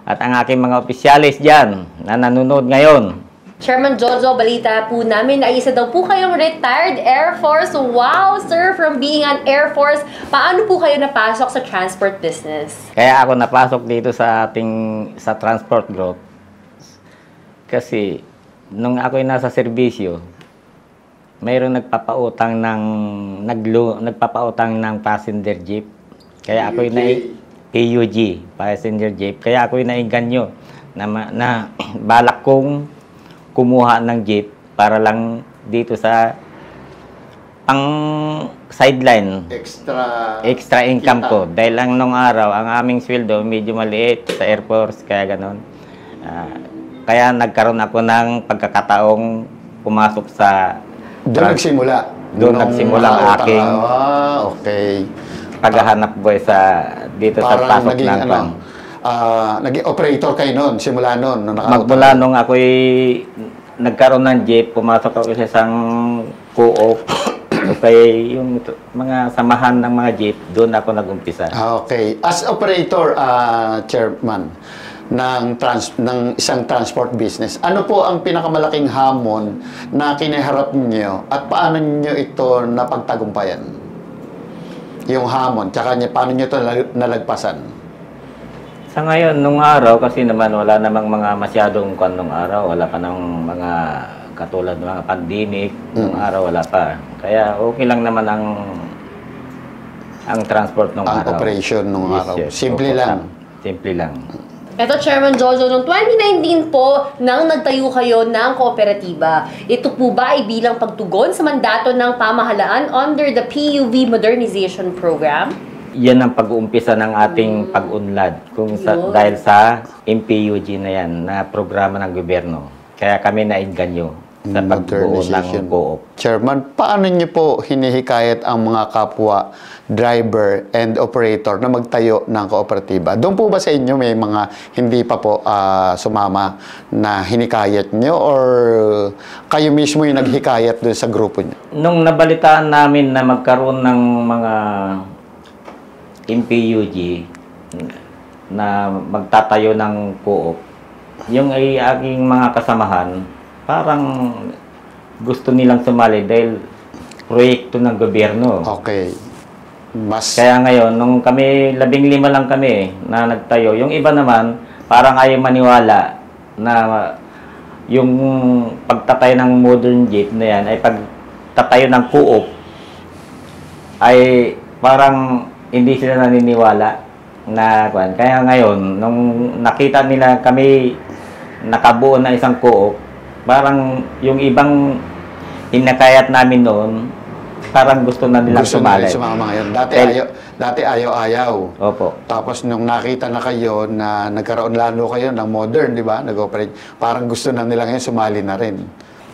at ang aking mga opisyalis dyan na nanonood ngayon. Chairman Jojo, balita po namin ay isa daw po kayong retired Air Force. Wow, sir, from being an Air Force, paano po kayo napasok sa transport business? Kaya ako napasok dito sa transport group kasi nung ako'y nasa serbisyo, mayroong nagpapautang ng passenger jeep. Kaya ako'y PUG, passenger jeep. Kaya ako'y nainganyo na balak kong kumuha ng jeep para lang dito sa pang sideline. Extra income ko. Dahil lang nung araw, ang aming sweldo medyo maliit sa Air Force, kaya ganon. Kaya nagkaroon ako ng pagkakataong pumasok sa... Doon nagsimula? Doon nagsimula ang aking paghahanap buhay dito sa pasok ng naging operator kayo noon, simula noon? Magmula nung ako'y nagkaroon ng jeep, pumasok ako sa isang co-op. Okay, yung mga samahan ng mga jeep, doon ako nag-umpisa. Okay. As operator, chairman, ng isang transport business, ano po ang pinakamalaking hamon na kinaharap niyo at paano niyo ito napagtagumpayan? Yung hamon, tsaka paano niyo ito nalagpasan? Sa ngayon, nung araw, kasi naman wala namang mga masyadong kwan nung araw. Wala pa ng mga katulad ng mga pandemic. Nung araw, wala pa. Kaya okay lang naman ang transport nung araw. Ang operation nung araw. Yes, Simple lang. Simple lang. Ito, Chairman Jojo, noong 2019 po, nang nagtayo kayo ng kooperatiba, ito po ba ay bilang pagtugon sa mandato ng pamahalaan under the PUV Modernization Program? Yan ang pag-uumpisa ng ating pag-unlad dahil sa MPUG na yan, na programa ng gobyerno. Kaya kami nainganyo sa pagbuo ng co-op. Chairman, paano niyo po hinihikayat ang mga kapwa driver and operator na magtayo ng kooperatiba? Doon po ba sa inyo may mga hindi pa po sumama na hinikayat niyo or kayo mismo yung naghikayat doon sa grupo niyo? Nung nabalitaan namin na magkaroon ng mga MPUG na magtatayo ng co-op, yung ay aking mga kasamahan, parang gusto nilang sumali dahil proyekto ng gobyerno. Okay. Kaya ngayon, nung kami, 15 lang kami na nagtayo, yung iba naman, parang ayaw maniwala na yung pagtatayo ng modern jeep na yan ay pagtatayo ng co-op ay parang hindi sila naniniwala na kwan. Kaya ngayon, nung nakita nila kami nakabuo na isang co-op, parang yung ibang hinakayat namin noon, parang gusto na nilang sumali. Gusto na sumama ngayon. Dati ayaw-ayaw. Opo. Tapos nung nakita na kayo na nagkaroon lalo kayo ng modern, di ba? Nag-operate. Parang gusto na nila ngayon sumali na rin.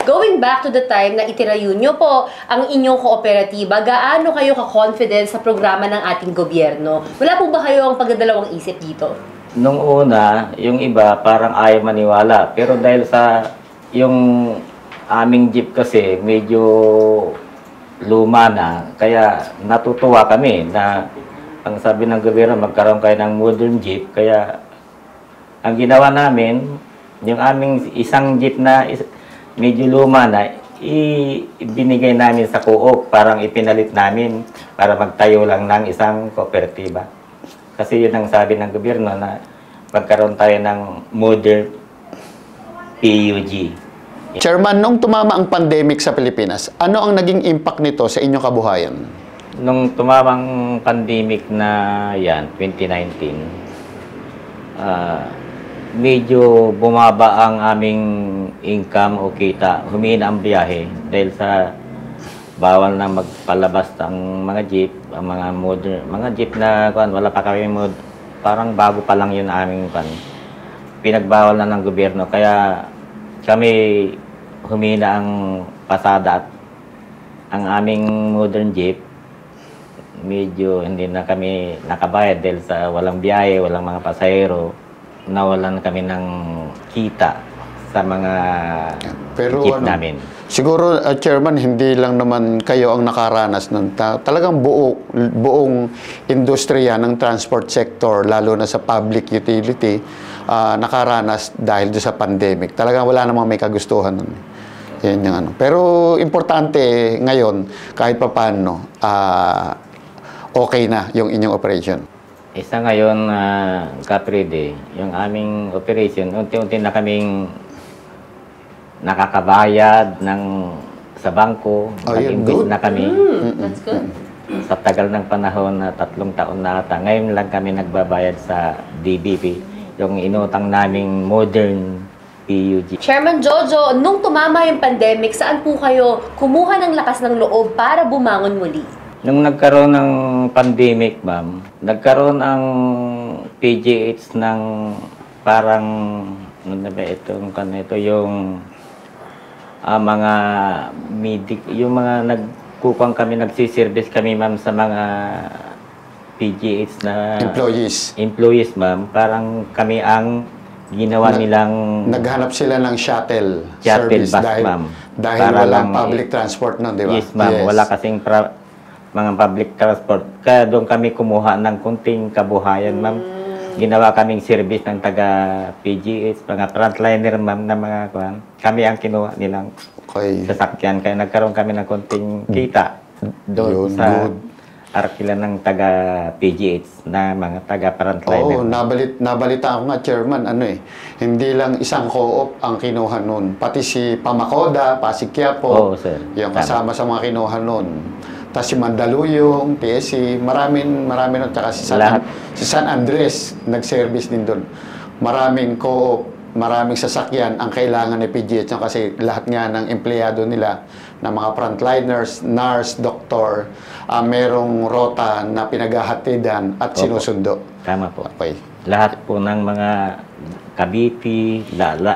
Going back to the time na itirayo nyo po ang inyong kooperatiba, gaano kayo ka-confident sa programa ng ating gobyerno? Wala po ba kayo ang pagdadalawang isip dito? Nung una, yung iba parang ayaw maniwala. Pero dahil sa yung aming jeep kasi medyo luma na, kaya natutuwa kami na ang sabi ng gobyerno magkaroon kayo ng modern jeep. Kaya ang ginawa namin, yung aming isang jeep na medyo luma na, ibinigay namin sa co-op, parang ipinalit namin para magtayo lang ng isang kooperatiba. Kasi yun ang sabi ng gobyerno na magkaroon tayo ng modern PUG. Chairman, nung tumama ang pandemic sa Pilipinas, ano ang naging impact nito sa inyong kabuhayan? Nung tumamang pandemic na yan, 2019, medyo bumaba ang aming income o kita, humina ang biyahe dahil sa bawal na magpalabas ang mga jeep, ang mga modern, mga jeep na wala pa kami parang bago pa lang yun aming pinagbawal na ng gobyerno, kaya kami humina ang pasada at ang aming modern jeep medyo hindi na kami nakabayad dahil sa walang biyahe, walang mga pasahero, nawalan kami ng kita sa mga jeep namin. Siguro, Chairman, hindi lang naman kayo ang nakaranas nun. Talagang buong industriya ng transport sector, lalo na sa public utility, nakaranas dahil doon sa pandemic. Talagang wala namang may kagustuhan nun. Yan yung ano. Pero importante ngayon, kahit pa paano, okay na yung inyong operation. Isa ngayon, Caprede, yung aming operation, unti-unti na kaming nakakabayad sa bangko, nag-invest na kami. That's good. Sa tagal ng panahon na 3 taon na ata, ngayon lang kami nagbabayad sa DBP, yung inutang naming modern PUG. Chairman Jojo, nung tumama yung pandemic, saan po kayo kumuha ng lakas ng loob para bumangon muli? Nung nagkaroon ng pandemic, ma'am, nagkaroon ang PGH ng parang, ano na ba ito yung mga yung mga nagkukuang kami, nagsiservice kami, ma'am, sa mga PGH na employees, ma'am. Parang kami ang ginawa nilang naghanap sila ng shuttle service bus, ma'am. Dahil walang public transport nun, di ba? Yes, ma'am. Wala kasing mga public transport. Kaya doon kami kumuha ng kunting kabuhayan, ma'am. Ginawa kaming service ng taga-PGH, mga frontliner, ma'am, na mga kuhan. Kami ang kinuha nilang sasakyan. Kaya nagkaroon kami ng kunting kita doon sa arkila ng taga-PGH na mga taga-frontliner. Oo, nabalita ako nga, Chairman, hindi lang isang co-op ang kinuha nun. Pati si Pamacoda, Pasig Quiapo, yung kasama sa mga kinuha nun. Tapos si Mandaluyong, TSC, marami nun. Tsaka si San Andres, nag-service din doon. Maraming co-op, maraming sasakyan ang kailangan ni PGH kasi lahat nga ng empleyado nila, na mga frontliners, nurse, doktor, merong rota na pinaghahatidan at sinusundo. Tama po. Okay. Lahat po ng mga Cavite,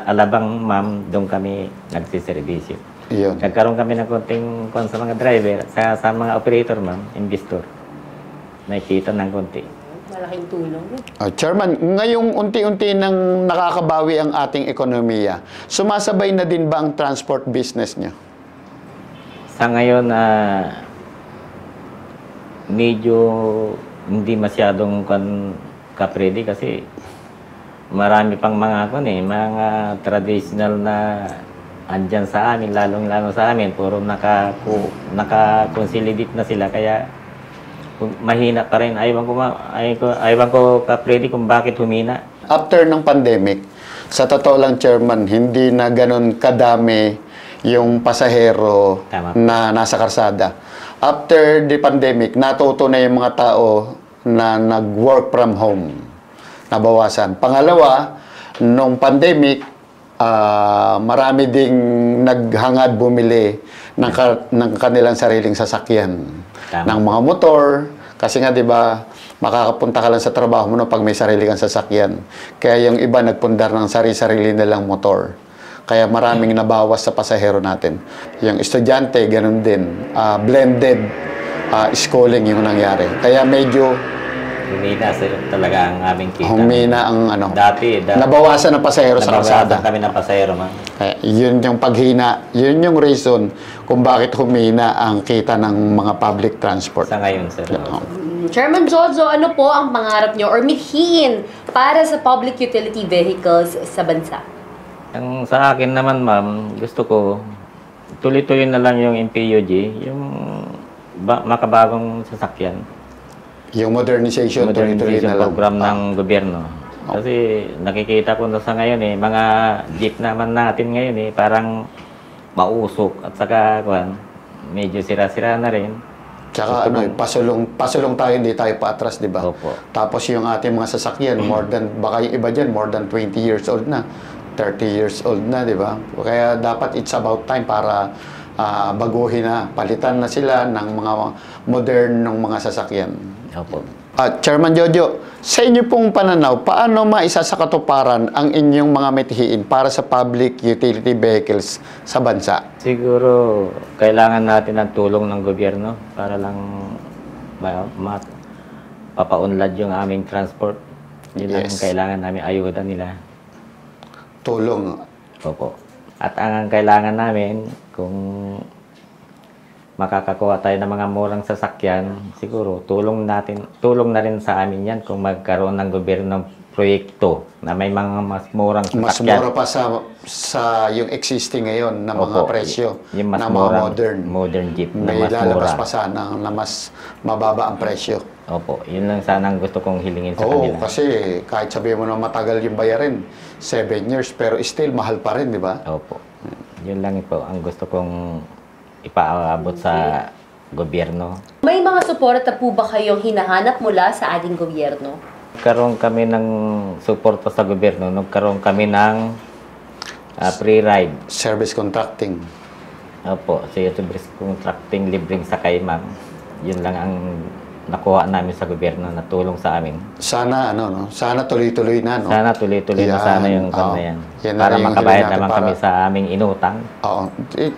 Alabang, ma'am, doon kami nagsiservisyo. Nagkaroon kami ng konting sa mga driver, sa mga operator, ma'am, investor. Nakikita ng konti. Malaking tulong. Chairman, ngayong unti-unti nang nakakabawi ang ating ekonomiya, sumasabay na din ba ang transport business niyo? Sa ngayon, medyo hindi masyadong kapredi kasi marami pang mga mga traditional na andyan sa amin, lalong-lalo sa amin, puro naka-consolidate na sila, kaya mahina pa rin. Aywan ko ka Freddy kung bakit humina. After ng pandemic, sa totoo lang, Chairman, hindi na ganun kadami yung pasahero na nasa karsada. After the pandemic, natuto na yung mga tao na nag-work from home. Nabawasan. Pangalawa, nung pandemic, marami ding naghangad bumili ng kanilang sariling sasakyan. Ng mga motor. Kasi nga, di ba, makakapunta ka lang sa trabaho mo pag may sarili kang sasakyan. Kaya yung iba nagpundar ng sarili-sarili nilang motor. Kaya maraming nabawas sa pasahero natin. Yung estudyante, ganun din. Blended schooling yung nangyari. Kaya medyo humina talaga ang aming kita. Humina ang ano. Dati nabawasan ng pasahero sa kalsada. Nabawasan kami ng pasahero, ma'am. Kaya yun yung paghina, yun yung reason kung bakit humina ang kita ng mga public transport. Sa ngayon, sir. Chairman Jojo, ano po ang pangarap nyo or mithiin para sa public utility vehicles sa bansa? Ang sa akin naman, ma'am, gusto ko tuloy-tuloy na lang yung MPUG, yung makabagong sasakyan. Yung modernization tuloy-tuloy na lang. Program ng gobyerno. Kasi nakikita ko na sa ngayon mga jeep naman natin ngayon parang mausok at saka medyo sira-sira na rin. Tsaka pasulong tayo, hindi tayo paatras, di ba? Opo. Tapos yung ating mga sasakyan, baka yung iba dyan, more than 20 years old na. 30 years old na, di ba? Kaya dapat it's about time para baguhin na, palitan na sila ng mga modern ng mga sasakyan. Opo. Chairman Jojo, sa inyo pong pananaw, paano maisa sa katuparan ang inyong mga mithiin para sa public utility vehicles sa bansa? Siguro, kailangan natin ng tulong ng gobyerno para lang papaunlad yung aming transport. Yun lang kailangan namin, ayuda nila. Tulong. Opo. At ang kailangan namin, kung makakakuha tayo ng mga murang sasakyan, siguro tulong na rin sa amin yan kung magkaroon ng gobyerno ng proyekto na may mga mas murang sasakyan. Mas mura pa sa yung existing ngayon na mga presyo, yung mas na mga modern jeep na may mas lalabas mura. pa sana na mas mababa ang presyo. Opo, yun lang sana ang gusto kong hilingin sa kanila. Kasi kahit sabihin mo na matagal yung bayarin, 7 years, pero still mahal pa rin, di ba? Opo. Yun lang po ang gusto kong ipaabot sa gobyerno. May mga suporta po ba kayong hinahanap mula sa ating gobyerno? Nagkaroon kami ng suporta sa gobyerno. Nagkaroon kami ng free ride. Service contracting. Opo, service contracting, libreng sakay, ma'am. Yun lang ang nakuha namin sa gobyerno na tulong sa amin. Sana sana tuloy-tuloy na, no? Sana tuloy-tuloy na sana yung yan. Yan para makabayad naman kami sa aming inutang. Oo.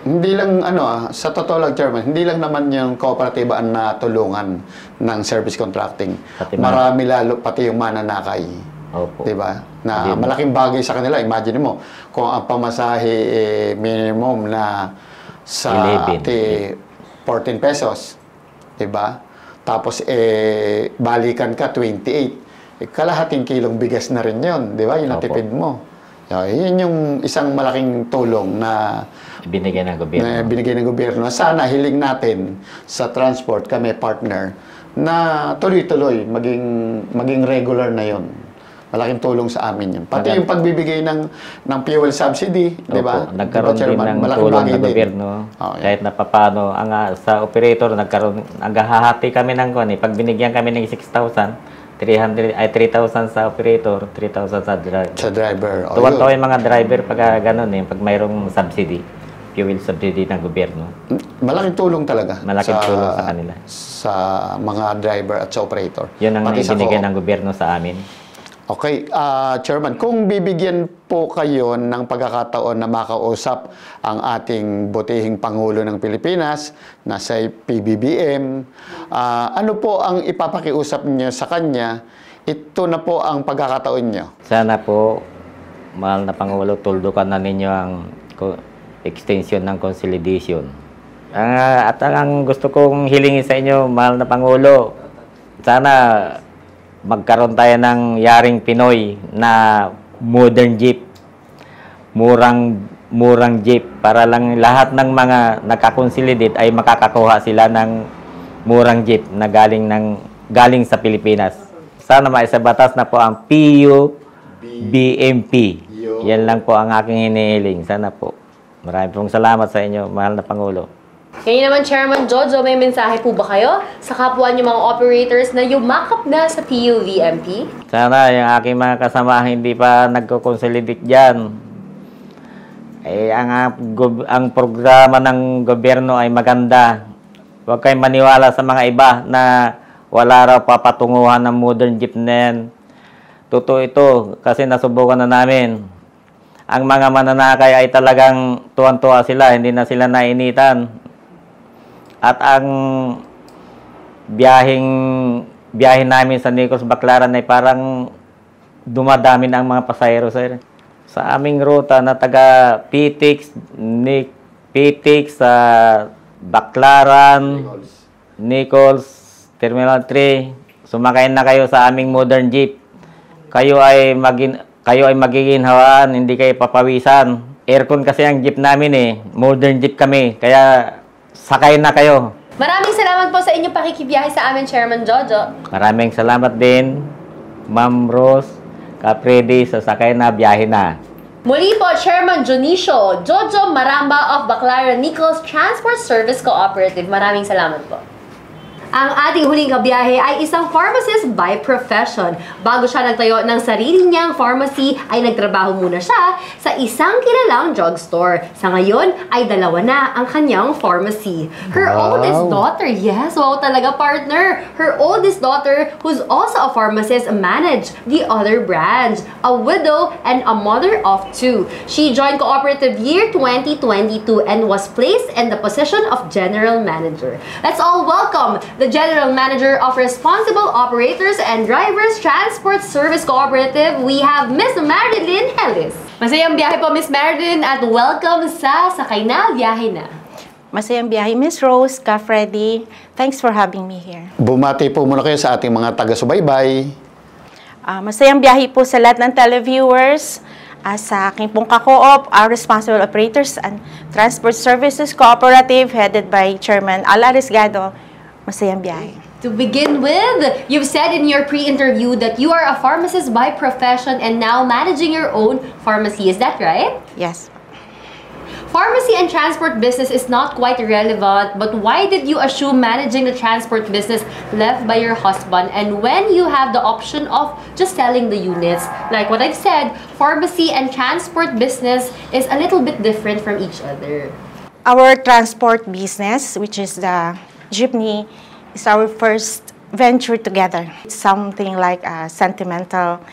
Hindi lang sa totoo lang, Chairman, hindi lang naman yung kooperatiba na tulungan ng service contracting. Marami lalo pati yung mananakay. Opo. 'Di ba? Na malaking bagay sa kanila. Imagine mo kung ang pamasahe minimum na sa 14 pesos, 'di ba? Tapos, balikan ka, 28. Kalahating kilong bigas na rin yun, di ba? Yung natipid mo. Yun yung isang malaking tulong na binigay ng gobyerno. Sana hiling natin sa transport, kami partner, na tuloy-tuloy, maging regular na yun. Malaking tulong sa amin yun. Pati yung pagbibigay ng fuel subsidy, di ba? Nagkaroon din ng tulong ng gobyerno. Kahit na papano, sa operator, naghahati kami ng pag binigyan kami ng 6,000, 3,000 sa operator, 3,000 sa driver. Sa driver. Tuwan-tuwa yung mga driver pag pag mayroong subsidy, fuel subsidy ng gobyerno. Malaking tulong talaga. Malaking tulong sa kanila. Sa mga driver at sa operator. Yun ang ibinigay ng gobyerno sa amin. Okay, Chairman, kung bibigyan po kayo ng pagkakataon na makausap ang ating butihing Pangulo ng Pilipinas na sa PBBM, ano po ang ipapakiusap niyo sa kanya? Ito na po ang pagkakataon niyo. Sana po, mahal na Pangulo, tuldukan na ninyo ang extension ng consolidation. At ang gusto kong hilingin sa inyo, mahal na Pangulo, sana magkaroon tayo ng yaring Pinoy na modern jeep. Murang murang jeep para lang lahat ng mga nakakonsolidate ay makakakuha sila ng murang jeep na galing sa Pilipinas. Sana maisabatas na po ang PUBMP. Yan lang po ang aking hinihiling. Sana po. Maraming pong salamat sa inyo, mahal na Pangulo. Ngayon naman, Chairman Jojo, may mensahe po ba kayo sa kapwa niyo mga operators na yumakap na sa PUVMP? Sana yung aking mga kasama hindi pa nagko-consolidate dyan. Ang programa ng gobyerno ay maganda. Huwag kayong maniwala sa mga iba na wala raw papatunguhan ng modern jeep na yan. Totoo ito kasi nasubukan na namin. Ang mga mananakay ay talagang tuwan-tuwa sila, hindi na sila nainitan. At ang biyahe namin sa Nicos Baclaran ay parang dumadami na ang mga pasahero, sir. Sa aming ruta na taga Pitix, sa Baclaran, Nichols, Terminal 3, sumakay na kayo sa aming modern jeep. Kayo ay magiginhawaan, hindi kayo papawisan. Aircon kasi ang jeep namin eh. Modern jeep kami, kaya sakay na kayo. Maraming salamat po sa inyong pakikibiyahe sa amin, Chairman Jojo. Maraming salamat din, Ma'am Rose Capredi, sa sakay na, biyahe na. Muli po, Chairman Jonicio Jojo Maramba of Baclaran Nichols Transport Service Cooperative. Maraming salamat po. Ang ating huling kabiyahe ay isang pharmacist by profession. Bago siya nagtayo ng sarili niyang pharmacy, ay nagtrabaho muna siya sa isang kilalang drugstore. Sa ngayon, ay dalawa na ang kanyang pharmacy. Her oldest daughter, yes, wow talaga partner. Her oldest daughter, who's also a pharmacist, managed the other branch. A widow and a mother of two. She joined Cooperative year 2022 and was placed in the position of General Manager. Let's all welcome the General Manager of Responsible Operators and Drivers Transport Service Cooperative. We have Miss Marilyn Ellis. Masayang biyahe po, Miss Marilyn, at welcome sa Sakay Na, Biyahe Na. Masayang biyahe, Miss Rose Capredi. Thanks for having me here. Bumati po muna kayo sa ating mga taga-subaybay. Masayang biyahe po sa lahat ng televiewers. Sa aking pong ka-co-op, our Responsible Operators and Transport Services Cooperative, headed by Chairman Al Arriesgado. Masayang biyahe. To begin with, you've said in your pre-interview that you are a pharmacist by profession and now managing your own pharmacy. Is that right? Yes. Pharmacy and transport business is not quite relevant, but why did you assume managing the transport business left by your husband, and when you have the option of just selling the units? Like what I've said, pharmacy and transport business is a little bit different from each other. Our transport business, which is the jeepney, is our first venture together. It's something like a sentimental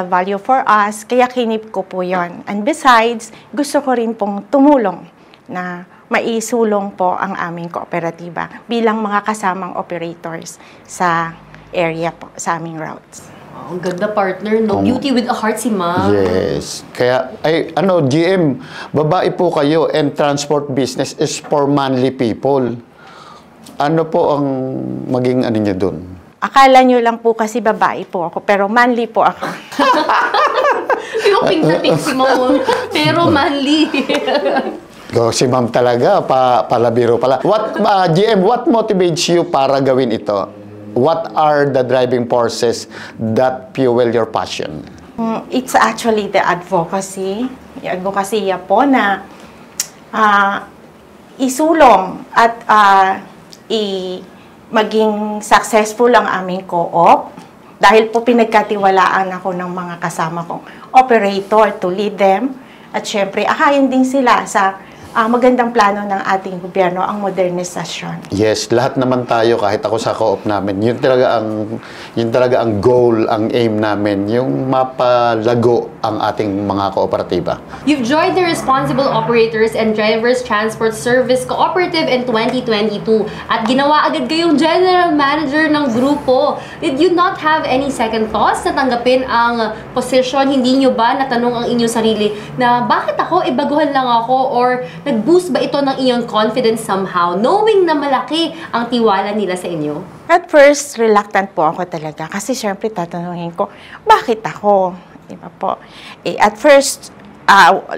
value for us, kaya kinip ko po yon. And besides, gusto ko rin pong tumulong na maisulong po ang aming kooperatiba bilang mga kasamang operators sa area po, sa aming routes. Ang ganda partner, no? Beauty with a heart si Ma'am. Yes. Kaya, GM, babae po kayo and transport business is for manly people. Ano po ang maging ano niyo dun? Akala nyo lang po kasi babae po ako, pero manly po ako. Yung pink na pink si Ma'am, pero manly. Si Ma'am talaga, palabiro pala. GM, what motivates you para gawin ito? What are the driving forces that fuel your passion? It's actually the advocacy. Yung advocacy po na isulong at maging successful ang aming co-op. Dahil po pinagkatiwalaan ako ng mga kasama kong operator to lead them. At syempre, akayin din sila sa magandang plano ng ating gobyerno, ang modernisasyon. Yes, lahat naman tayo, kahit ako sa co-op namin, yun talaga ang goal, ang aim namin, yung mapalago ang ating mga kooperatiba. You've joined the Responsible Operators and Drivers Transport Service Cooperative in 2022 at ginawa agad kayong General Manager ng grupo. Did you not have any second thoughts na tanggapin ang position? Hindi nyo ba natanong ang inyong sarili na bakit ako, baguhan lang ako, or nag-boost ba ito ng iyong confidence somehow, knowing na malaki ang tiwala nila sa inyo? At first, reluctant po ako talaga. Kasi syempre tatanungin ko, bakit ako? Diba po? At first,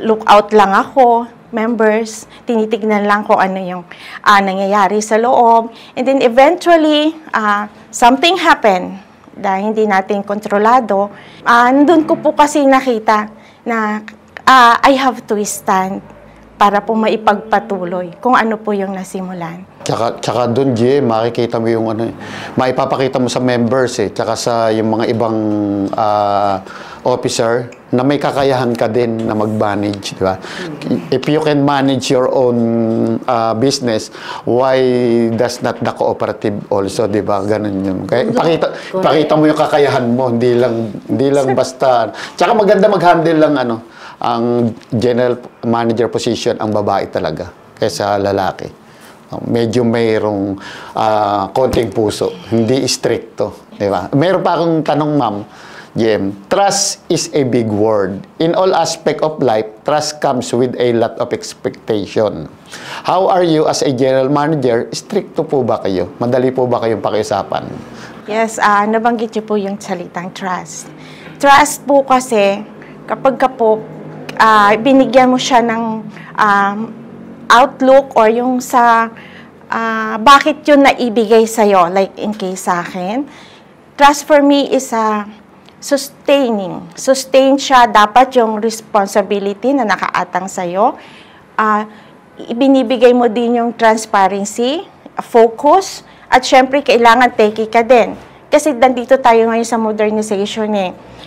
lookout lang ako, members, tinitignan lang kung ano yung nangyayari sa loob. And then eventually, something happened dahil hindi natin kontrolado. Doon ko po kasi nakita na I have to stand para po maipagpatuloy kung ano po yung nasimulan. Tsaka doon, makikita mo yung maipapakita mo sa members tsaka sa yung mga ibang officer na may kakayahan ka din na mag-manage, di ba? If you can manage your own business, why does not the cooperative also, di ba? Ganun yun. Kaya ipakita mo yung kakayahan mo, hindi lang basta. Tsaka maganda mag-handle lang ang general manager position ang babae talaga kaysa lalaki. Medyo mayroong konting puso, hindi stricto, di ba? Meron pa akong tanong, ma'am, Jem. Trust is a big word. In all aspect of life, trust comes with a lot of expectation. How are you as a general manager? Stricto po ba kayo? Madali po ba kayong pakiusapan? Yes, nabanggit niyo po yung salitang trust. Trust po kasi, kapag binigyan mo siya ng outlook or yung sa bakit yun naibigay sa'yo, like in case sa akin, trust for me is sustaining. Sustain siya, dapat yung responsibility na nakaatang sa'yo. Ibinibigay mo din yung transparency, focus, at syempre kailangan techie ka din. Kasi nandito tayo ngayon sa modernization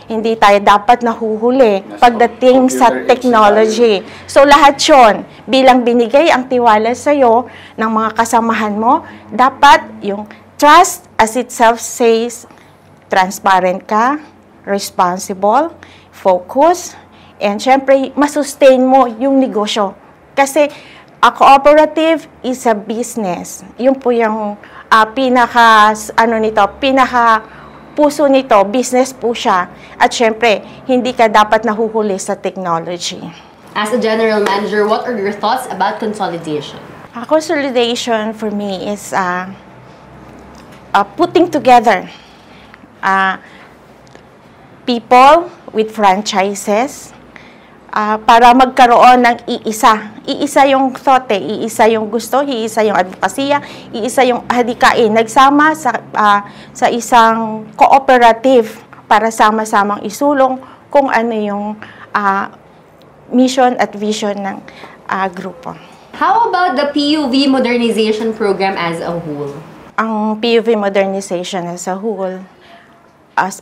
Hindi tayo dapat nahuhuli pagdating sa technology. So lahat yun, bilang binigay ang tiwala sa'yo ng mga kasamahan mo, dapat yung trust as itself says, transparent ka, responsible, focus, and syempre, masustain mo yung negosyo. Kasi a cooperative is a business. Yun po yung puso nito, business po siya. At syempre, hindi ka dapat nahuhuli sa technology. As a general manager, what are your thoughts about consolidation? Consolidation for me is putting together people with franchises para magkaroon ng iisa. Iisa yung thought, iisa yung gusto, iisa yung advokasya, iisa yung hadikain. Nagsama sa isang cooperative para sama-samang isulong kung ano yung mission at vision ng grupo. How about the PUV modernization program as a whole? Ang PUV modernization as a whole,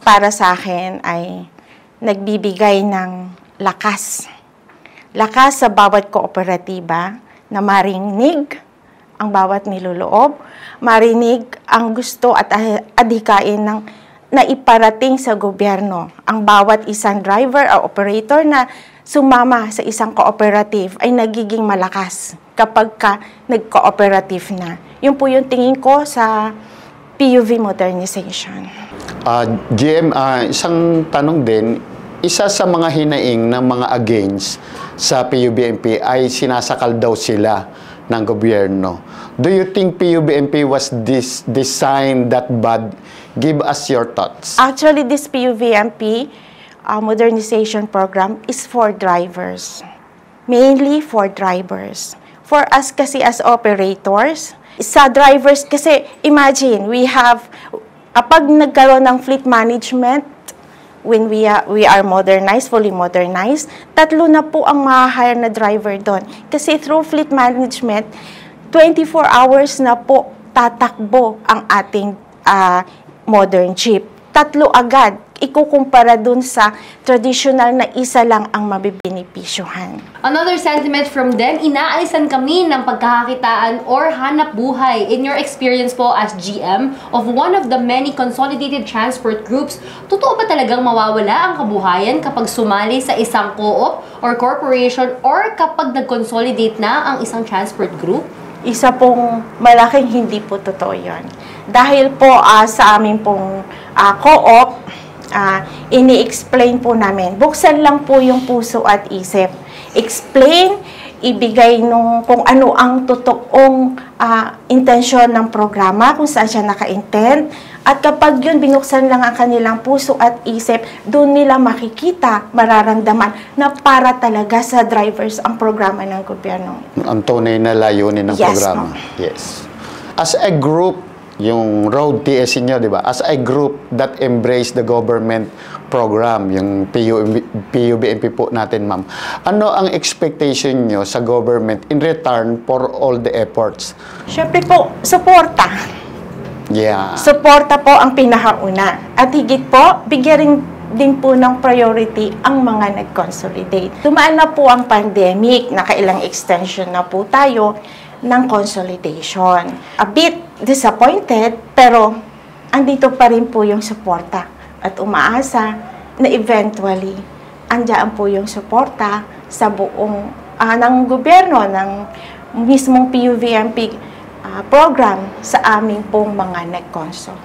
para sa akin ay nagbibigay ng lakas. Lakas sa bawat kooperatiba na marinig ang bawat niloloob, marinig ang gusto at adhikain ng naiparating sa gobyerno. Ang bawat isang driver o operator na sumama sa isang cooperative ay nagiging malakas kapag nag-cooperative na. Yun po yung tingin ko sa PUV modernization. GM, isang tanong din, isa sa mga hinaing ng mga against sa PUBMP ay sinasakal daw sila ng gobyerno. Do you think PUBMP was designed that bad? Give us your thoughts. Actually, this PUBMP modernization program is for drivers. Mainly for drivers. For us kasi as operators, sa drivers kasi imagine, kapag nagkaroon ng fleet management, when we are modernized, fully modernized, 3 na po ang ma-hire na driver doon. Kasi through fleet management, 24 hours na po tatakbo ang ating modern jeep. 3 agad. Ikukumpara dun sa traditional na isa lang ang mabibinipisyohan. Another sentiment from them, inaalisan kami ng pagkakakitaan or hanap buhay. In your experience po as GM of one of the many consolidated transport groups, totoo ba talagang mawawala ang kabuhayan kapag sumali sa isang co-op or corporation or kapag nag-consolidate na ang isang transport group? Isa pong malaking hindi po totoo yun. Dahil po sa aming pong co-op, ini-explain po namin. Buksan lang po yung puso at isip. Explain, ibigay kung ano ang totoong intensyon ng programa, kung saan siya naka-intend, At kapag yun, binuksan lang ang kanilang puso at isip, doon nila makikita, mararamdaman na para talaga sa drivers ang programa ng gobyerno. Ang tunay na layunin ng programa. Yes. As a group, yung road TSC nyo, di ba? As a group that embrace the government program, yung PUBMP po natin, ma'am. Ano ang expectation nyo sa government in return for all the efforts? Siyempre po, suporta. Yeah. Suporta po ang pinakauna. At higit po, bigyan din po ng priority ang mga nag-consolidate. Tumaan na po ang pandemic, nakailang extension na po tayo ng consolidation. A bit disappointed, pero andito pa rin po yung suporta. At umaasa na eventually, andyan po yung suporta sa buong ng gobyerno, ng mismong PUVMP program sa aming pong mga nag-consol.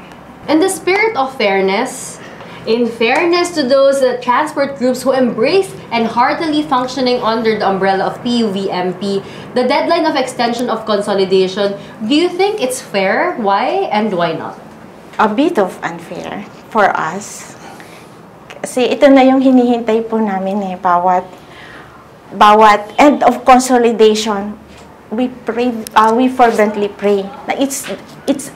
In the spirit of fairness, in fairness to those transport groups who embrace and heartily functioning under the umbrella of PUVMP, the deadline of extension of consolidation, do you think it's fair? Why and why not? A bit of unfair for us. Kasi ito na yung hinihintay po namin bawat end of consolidation, we pray, we fervently pray na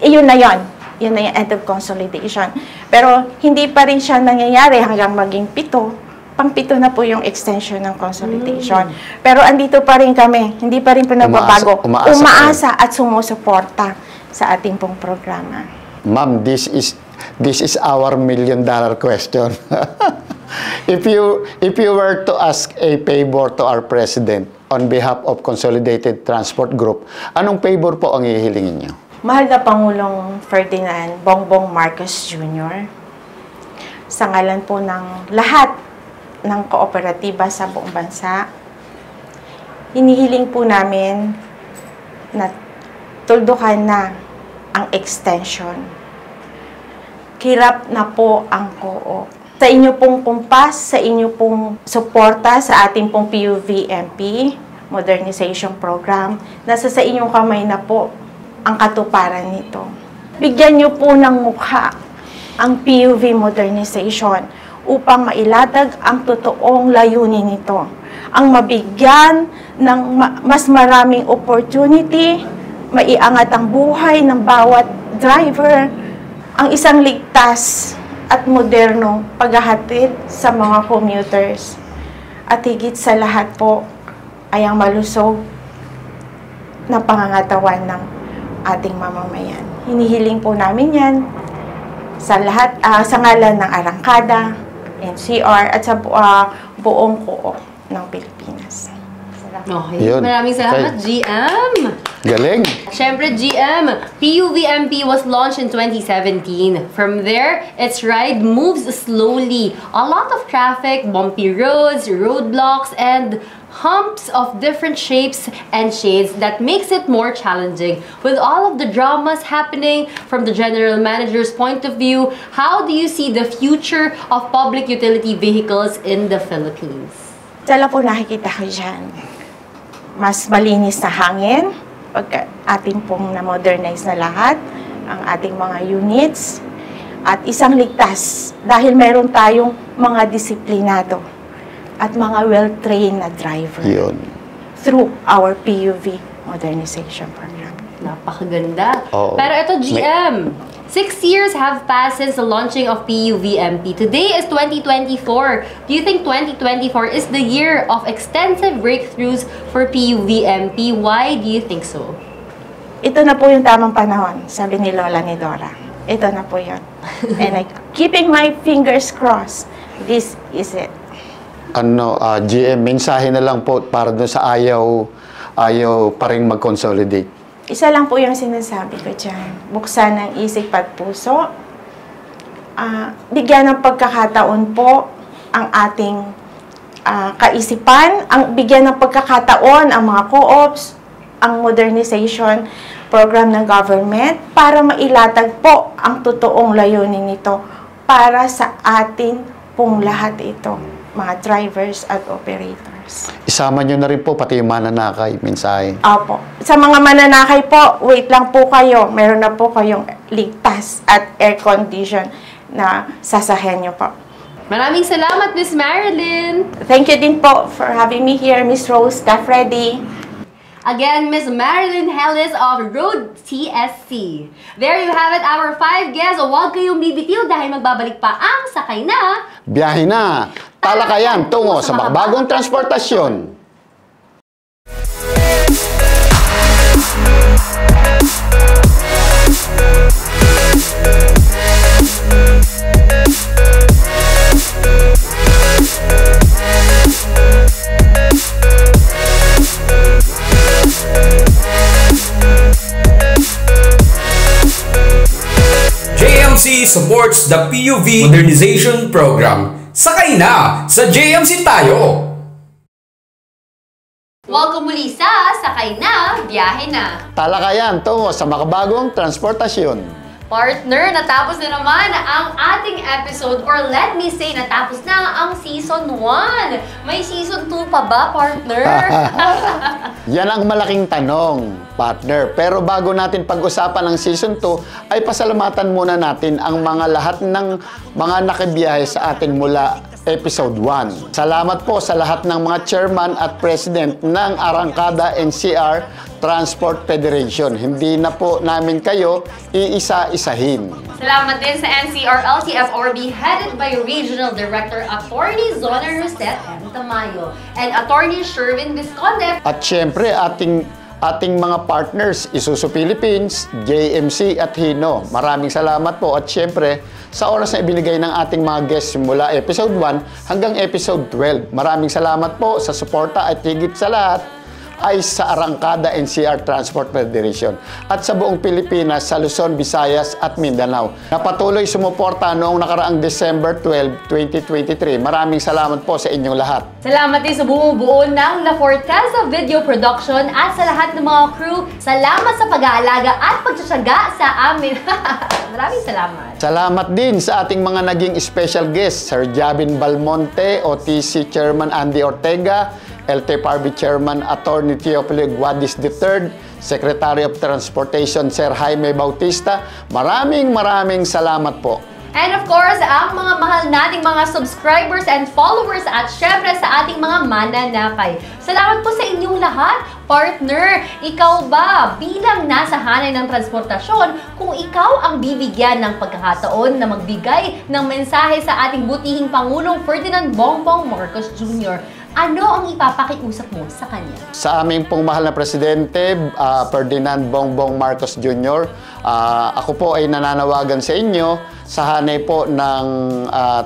yun na yung end of consolidation. Pero hindi pa rin siya nangyayari hanggang maging 7. Pang-7 na po yung extension ng consolidation. Pero andito pa rin kami, hindi pa rin pinagbabago. Umaasa at sumusuporta sa ating pong programa. Ma'am, this is our $1 million question. If you were to ask a favor to our President on behalf of Consolidated Transport Group, anong favor po ang ihilingin niyo? Mahal na Pangulong Ferdinand Bongbong Marcos Jr., sa ngalan po ng lahat ng kooperatiba sa buong bansa, hinihiling po namin na tuldukan na ang extension. Hirap na po ang co-op. Sa inyo pong kumpas, sa inyo pong suporta sa ating pong PUVMP Modernization Program, nasa sa inyong kamay na po ang katuparan nito. Bigyan niyo po ng mukha ang PUV Modernization upang mailatag ang totoong layunin nito. Ang mabigyan ng mas maraming opportunity, maiangat ang buhay ng bawat driver, ang isang ligtas at moderno paghahatid sa mga commuters. At higit sa lahat po ay ang malusog na pangangatawan ng ating mamamayan. Hinihiling po namin yan sa lahat, sa ngalan ng Arangkada, NCR, at sa buong co-op ng Pilipinas. Okay. Maraming salamat, GM! Galing! Siyempre, GM, PUVMP was launched in 2017. From there, its ride moves slowly. A lot of traffic, bumpy roads, roadblocks, and humps of different shapes and shades that makes it more challenging. With all of the dramas happening from the general manager's point of view, how do you see the future of public utility vehicles in the Philippines? Dala po nakikita ko dyan. Mas malinis na hangin, pagka ating pong na-modernize na lahat, ang ating mga units, at isang ligtas dahil meron tayong mga disiplinado at mga well-trained na driver. Yun. Through our PUV modernization program. Napakaganda. Pero ito, GM, 6 years have passed since the launching of PUVMP. Today is 2024. Do you think 2024 is the year of extensive breakthroughs for PUVMP? Why do you think so? Ito na po yung tamang panahon, sabi ni Lola ni Dora. Ito na po yun. And I'm keeping my fingers crossed. This is it. GM, mensahe na lang po para doon sa ayaw pa rin mag-consolidate. Isa lang po yung sinasabi ko dyan. Buksan ang isip at puso. Bigyan ng pagkakataon po ang ating kaisipan. Bigyan ng pagkakataon ang mga co-ops, ang modernization program ng government para mailatag po ang totoong layunin nito para sa atin pong lahat ito, mga drivers at operators. Isama nyo na rin po pati yung mananakay, mensahe. Opo. Sa mga mananakay po, wait lang po kayo. Meron na po kayong ligtas at air condition na sasakyan nyo po. Maraming salamat, Miss Marilyn! Thank you din po for having me here, Miss Rose Cafredi. Again, Miss Marilyn Hellis of Road TSC. There you have it, our 5 guests. Huwag kayong bibitiw dahil magbabalik pa ang Sakay Na. Biyahe na! Talakayan tungo sa makabagong transportasyon. JMC supports the PUV Modernization Program. Sakay na sa JMC tayo! Welcome muli sa Sakay Na, Biyahe Na. Talakayan tungo sa makabagong transportasyon. Partner, natapos na naman ang ating episode, or let me say, natapos na ang Season 1. May Season 2 pa ba, partner? Yan ang malaking tanong, partner. Pero bago natin pag-usapan ang Season 2, ay pasalamatan muna natin ang mga lahat ng mga nakibiyahe sa atin mula Episode 1. Salamat po sa lahat ng mga chairman at president ng Arangkada NCR Transport Federation. Hindi na po namin kayo iisa-isahin. Salamat din sa NCR LTFRB headed by Regional Director Attorney Zona Rosette M. Tamayo and Attorney Sherwin Visconde. At syempre, ating mga partners, Isuzu Philippines, JMC at Hino. Maraming salamat po at syempre sa oras na ibinigay ng ating mga guests mula Episode 1 hanggang Episode 12. Maraming salamat po sa suporta at higit sa lahat ay sa Arangkada NCR Transport Federation at sa buong Pilipinas, sa Luzon, Visayas at Mindanao na patuloy sumuporta noong nakaraang December 12, 2023. Maraming salamat po sa inyong lahat. Salamat din sa bumubuo ng La Forteza Video Production at sa lahat ng mga crew. Salamat sa pag-aalaga at pagtsatsaga sa amin. Maraming salamat. Salamat din sa ating mga naging special guests, Sir Javin Balmonte, OTC Chairman Andy Ortega, LTFRB Chairman Attorney Teofilo Guadis III, Secretary of Transportation Sir Jaime Bautista. Maraming salamat po. And of course, ang mga mahal nating mga subscribers and followers at syempre sa ating mga mananakay. Salamat po sa inyong lahat. Partner, ikaw ba bilang nasa hanay ng transportasyon, kung ikaw ang bibigyan ng pagkakataon na magbigay ng mensahe sa ating butihing Pangulong Ferdinand Bongbong Marcos Jr., ano ang ipapakiusap mo sa kanya? Sa aming pong mahal na Presidente, Ferdinand Bongbong Marcos Jr., ako po ay nananawagan sa inyo sa hanay po ng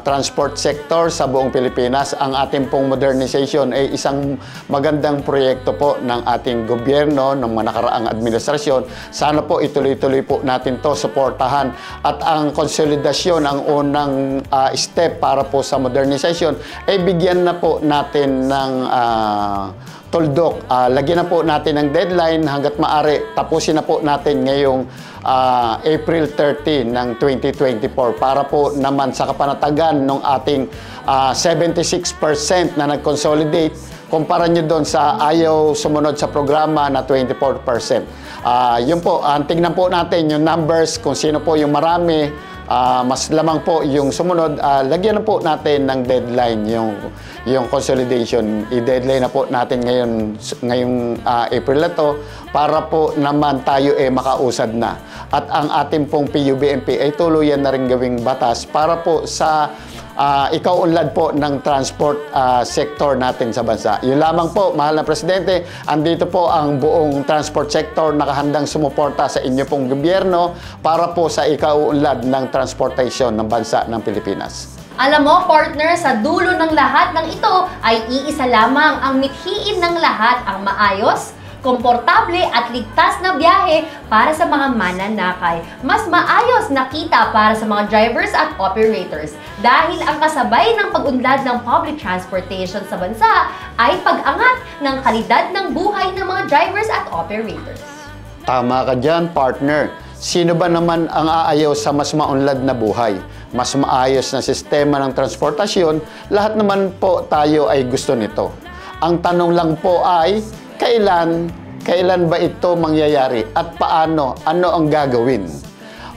transport sector sa buong Pilipinas. Ang ating pong modernization ay isang magandang proyekto po ng ating gobyerno, ng mga nakaraang administrasyon. Sana po ituloy-tuloy po natin to suportahan. At ang konsolidasyon, ang unang step para po sa modernization, ay bigyan na po natin ng tuldok. Lagyan na po natin ng deadline hanggat maaari. Tapusin na po natin ngayong April 30 ng 2024 para po naman sa kapanatagan ng ating 76% na nag-consolidate. Kumpara nyo doon sa ayaw sumunod sa programa na 24%. Yun po, tingnan po natin yung numbers, kung sino po yung marami. Mas lamang po yung sumunod, lagyan na po natin ng deadline yung consolidation. I-deadline na po natin ngayong April na to para po naman tayo makausad na. At ang ating pong PUBMP ay tuluyan na rin gawing batas para po sa ikaunlad po ng transport sector natin sa bansa. Yun lamang po, mahal na Presidente, andito po ang buong transport sector nakahandang sumuporta sa inyo pong gobyerno para po sa ikaunlad ng transportation ng bansa ng Pilipinas. Alam mo, partner, sa dulo ng lahat ng ito ay iisa lamang ang mithiin ng lahat, ang maayos, komportable at ligtas na biyahe para sa mga mananakay. Mas maayos na kita para sa mga drivers at operators dahil ang kasabay ng pag-unlad ng public transportation sa bansa ay pag-angat ng kalidad ng buhay ng mga drivers at operators. Tama ka dyan, partner. Sino ba naman ang aayaw sa mas maunlad na buhay? Mas maayos na sistema ng transportasyon, lahat naman po tayo ay gusto nito. Ang tanong lang po ay, kailan kailan ba ito mangyayari at paano, ano ang gagawin.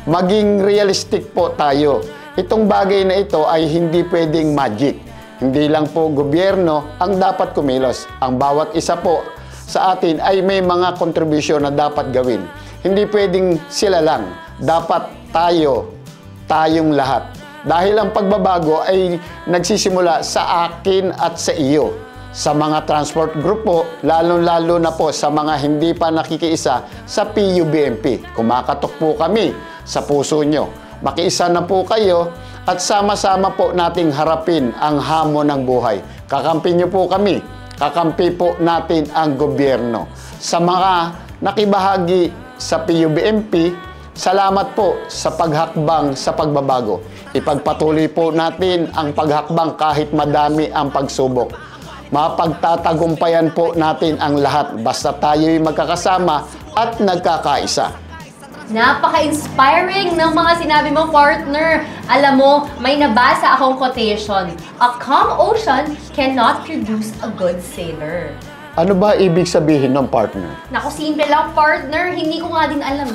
Maging realistic po tayo. Itong bagay na ito ay hindi pwedeng magic. Hindi lang po gobyerno ang dapat kumilos. Ang bawat isa po sa atin ay may mga kontribusyon na dapat gawin. Hindi pwedeng sila lang. Dapat tayong lahat. Dahil ang pagbabago ay nagsisimula sa akin at sa iyo. Sa mga transport group po, lalo-lalo na po sa mga hindi pa nakikiisa sa PUBMP. Kumakatok po kami sa puso nyo. Makiisa na po kayo at sama-sama po nating harapin ang hamon ng buhay. Kakampi nyo po kami. Kakampi po natin ang gobyerno. Sa mga nakibahagi sa PUBMP, salamat po sa paghakbang sa pagbabago. Ipagpatuloy po natin ang paghakbang kahit madami ang pagsubok. Mapagtatagumpayan po natin ang lahat basta tayo'y magkakasama at nagkakaisa. Napaka-inspiring ng mga sinabi mo, partner. Alam mo, may nabasa akong quotation. A calm ocean cannot produce a good sailor. Ano ba ibig sabihin ng partner? Naku, simple lang, partner. Hindi ko nga din alam.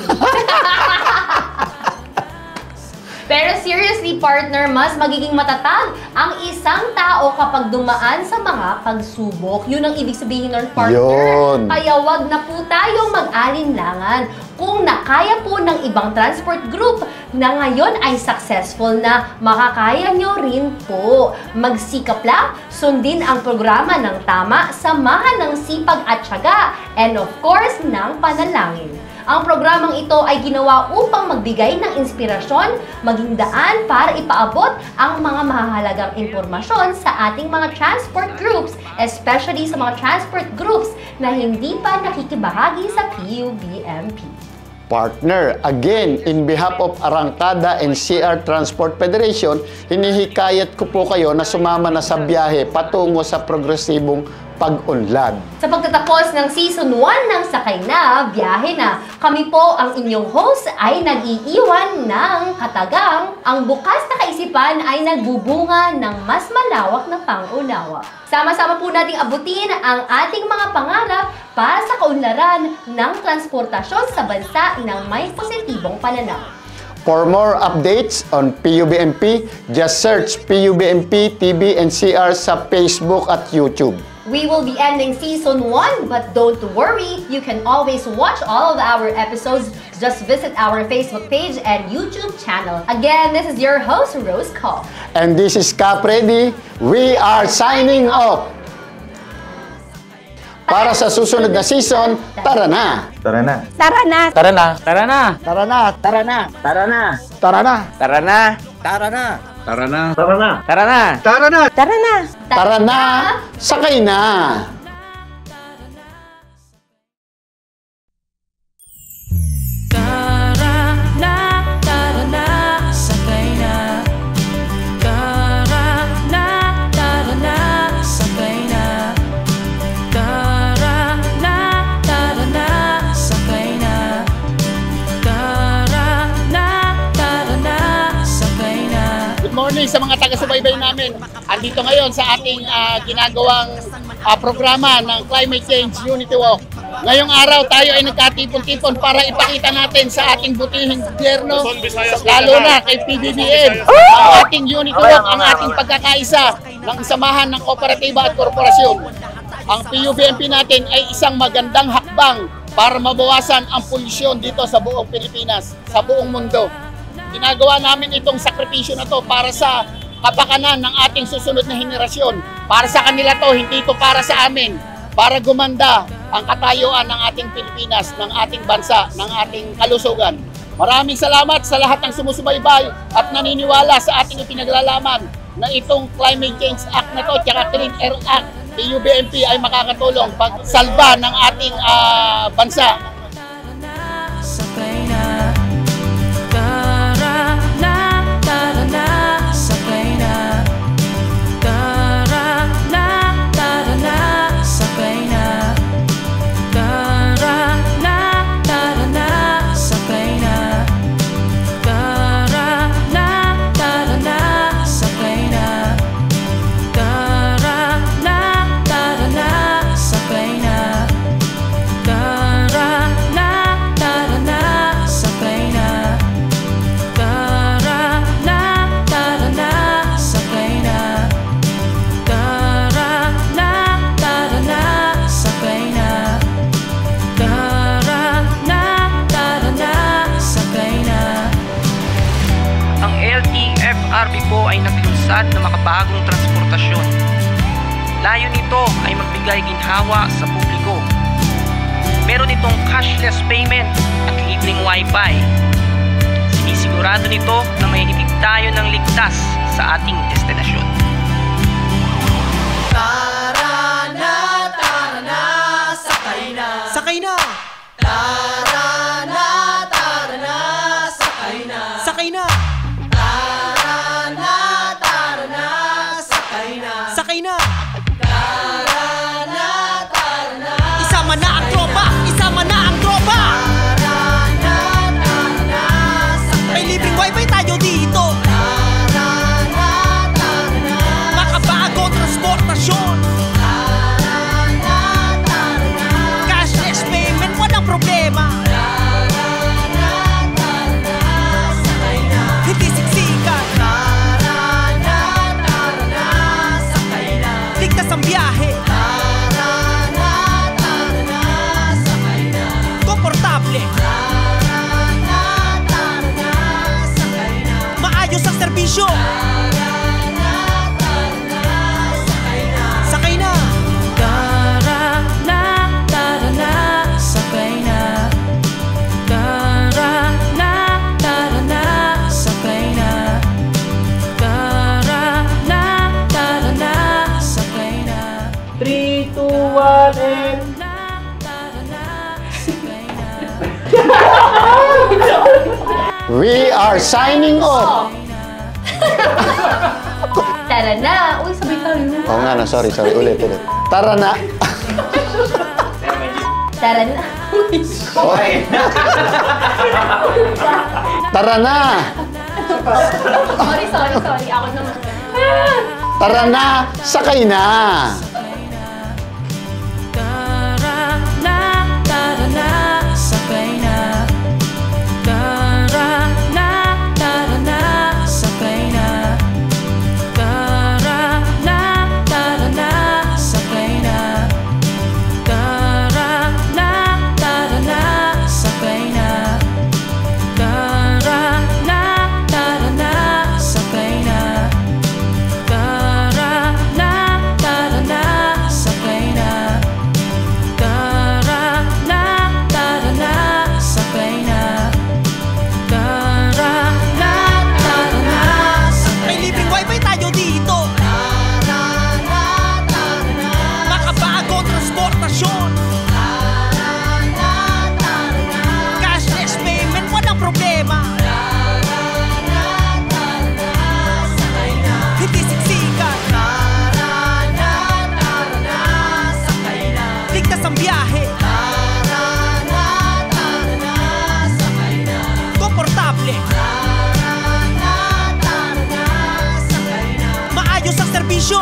Pero seriously, partner, mas magiging matatag ang isang tao kapag dumaan sa mga pagsubok. Yun ang ibig sabihin ng partner. Yun. Kaya wag na po tayong mag-alinlangan. Kung nakaya po ng ibang transport group na ngayon ay successful na, makakaya nyo rin po. Magsikap lang, sundin ang programa ng tama, samahan ng sipag at tiyaga, and of course, ng panalangin. Ang programang ito ay ginawa upang magbigay ng inspirasyon, maging daan para ipaabot ang mga mahahalagang impormasyon sa ating mga transport groups, especially sa mga transport groups na hindi pa nakikibahagi sa PUBMP. Partner, again, in behalf of Arangkada and CR Transport Federation, hinihikayat ko po kayo na sumama na sa biyahe patungo sa progresibong pag-unlad. Sa pagtatapos ng Season 1 ng Sakay Na, Biyahe Na, kami po ang inyong host ay nag-iiwan ng katagang. Ang bukas na kaisipan ay nagbubunga ng mas malawak na pangunawa. Sama-sama po nating abutin ang ating mga pangarap para sa kaunlaran ng transportasyon sa bansa ng may positibong pananaw. For more updates on PUBMP, just search PUBMP TV and CR sa Facebook at YouTube. We will be ending Season 1, but don't worry, you can always watch all of our episodes. Just visit our Facebook page and YouTube channel. Again, this is your host, Rose Call. And this is Capredi. We are signing off. Para sa susunod na season, tara na! Tara na! Tara na! Tara na! Tara na! Tara na! Tara na! Tara na! Tara na! Tara na! Tara na! Tara na! Tara na! Tara na! Tara na! Tara na! Tara na! Sakay na! Sa mga taga-subaybay namin, andito ngayon sa ating ginagawang programa ng Climate Change Unity Walk. Ngayong araw tayo ay nagkatipon-tipon para ipakita natin sa ating butihing gobyerno, lalo na kay PBBM, ang ating Unity Walk, ang ating pagkakaisa ng samahan ng kooperatiba at korporasyon. Ang PUBMP natin ay isang magandang hakbang para mabawasan ang polusyon dito sa buong Pilipinas, sa buong mundo. Ginagawa namin itong sakripisyo na to para sa kapakanan ng ating susunod na henerasyon. Para sa kanila to, hindi to para sa amin. Para gumanda ang katayuan ng ating Pilipinas, ng ating bansa, ng ating kalusugan. Maraming salamat sa lahat ng sumusubaybay at naniniwala sa ating ipinaglalaman na itong Climate Change Act na to, tsaka Clean Air Act, PUBMP ay makakatulong pagsalba ng ating bansa. Tara transportasyon. Layo nito ay magbigay ginhawa sa publiko. Meron itong cashless payment at libreng wifi. Sinisigurado nito na may hitid tayo ng ligtas sa ating destinasyon. Tara na, sakay na. Sakay na. Tara na, sakay na. Sakay na. Tara na, sakay na. Sakay na. Tara na. Isama na ang tropa, isama na ang tropa. Tara na, sakay na. May libreng wifi tayo dito. Makabagong transportasyon. Cashless payment, walang problema. Hindi siksikan. Ligtas ang biyahe. Komportable. Maayos ang serbisyo. Sakay na. Tara na, sakay na. Tara na, sakay na. Tara na, sakay na. 3, 2, 1, and... We are signing off. Tara na! Uy, sabay tayo. Oo nga na, sorry. Ulit. Tara na. Tara na. Tara na. Sorry. Ako naman. Tara na, sakay na. Tara na, sakay na. Tara na, sakay na. Tara na, sakay na. Tara na, sakay na. Tara na, sakay na. Tara na, sakay na. Tara na, sakay na. Tara na, may libreng wifi tayo dito. Makabagong transportasyon. Cashless payment, walang problema. Hindi siksikan. Ligtas ang biyahe. Komportable. Maayos ang serbisyo.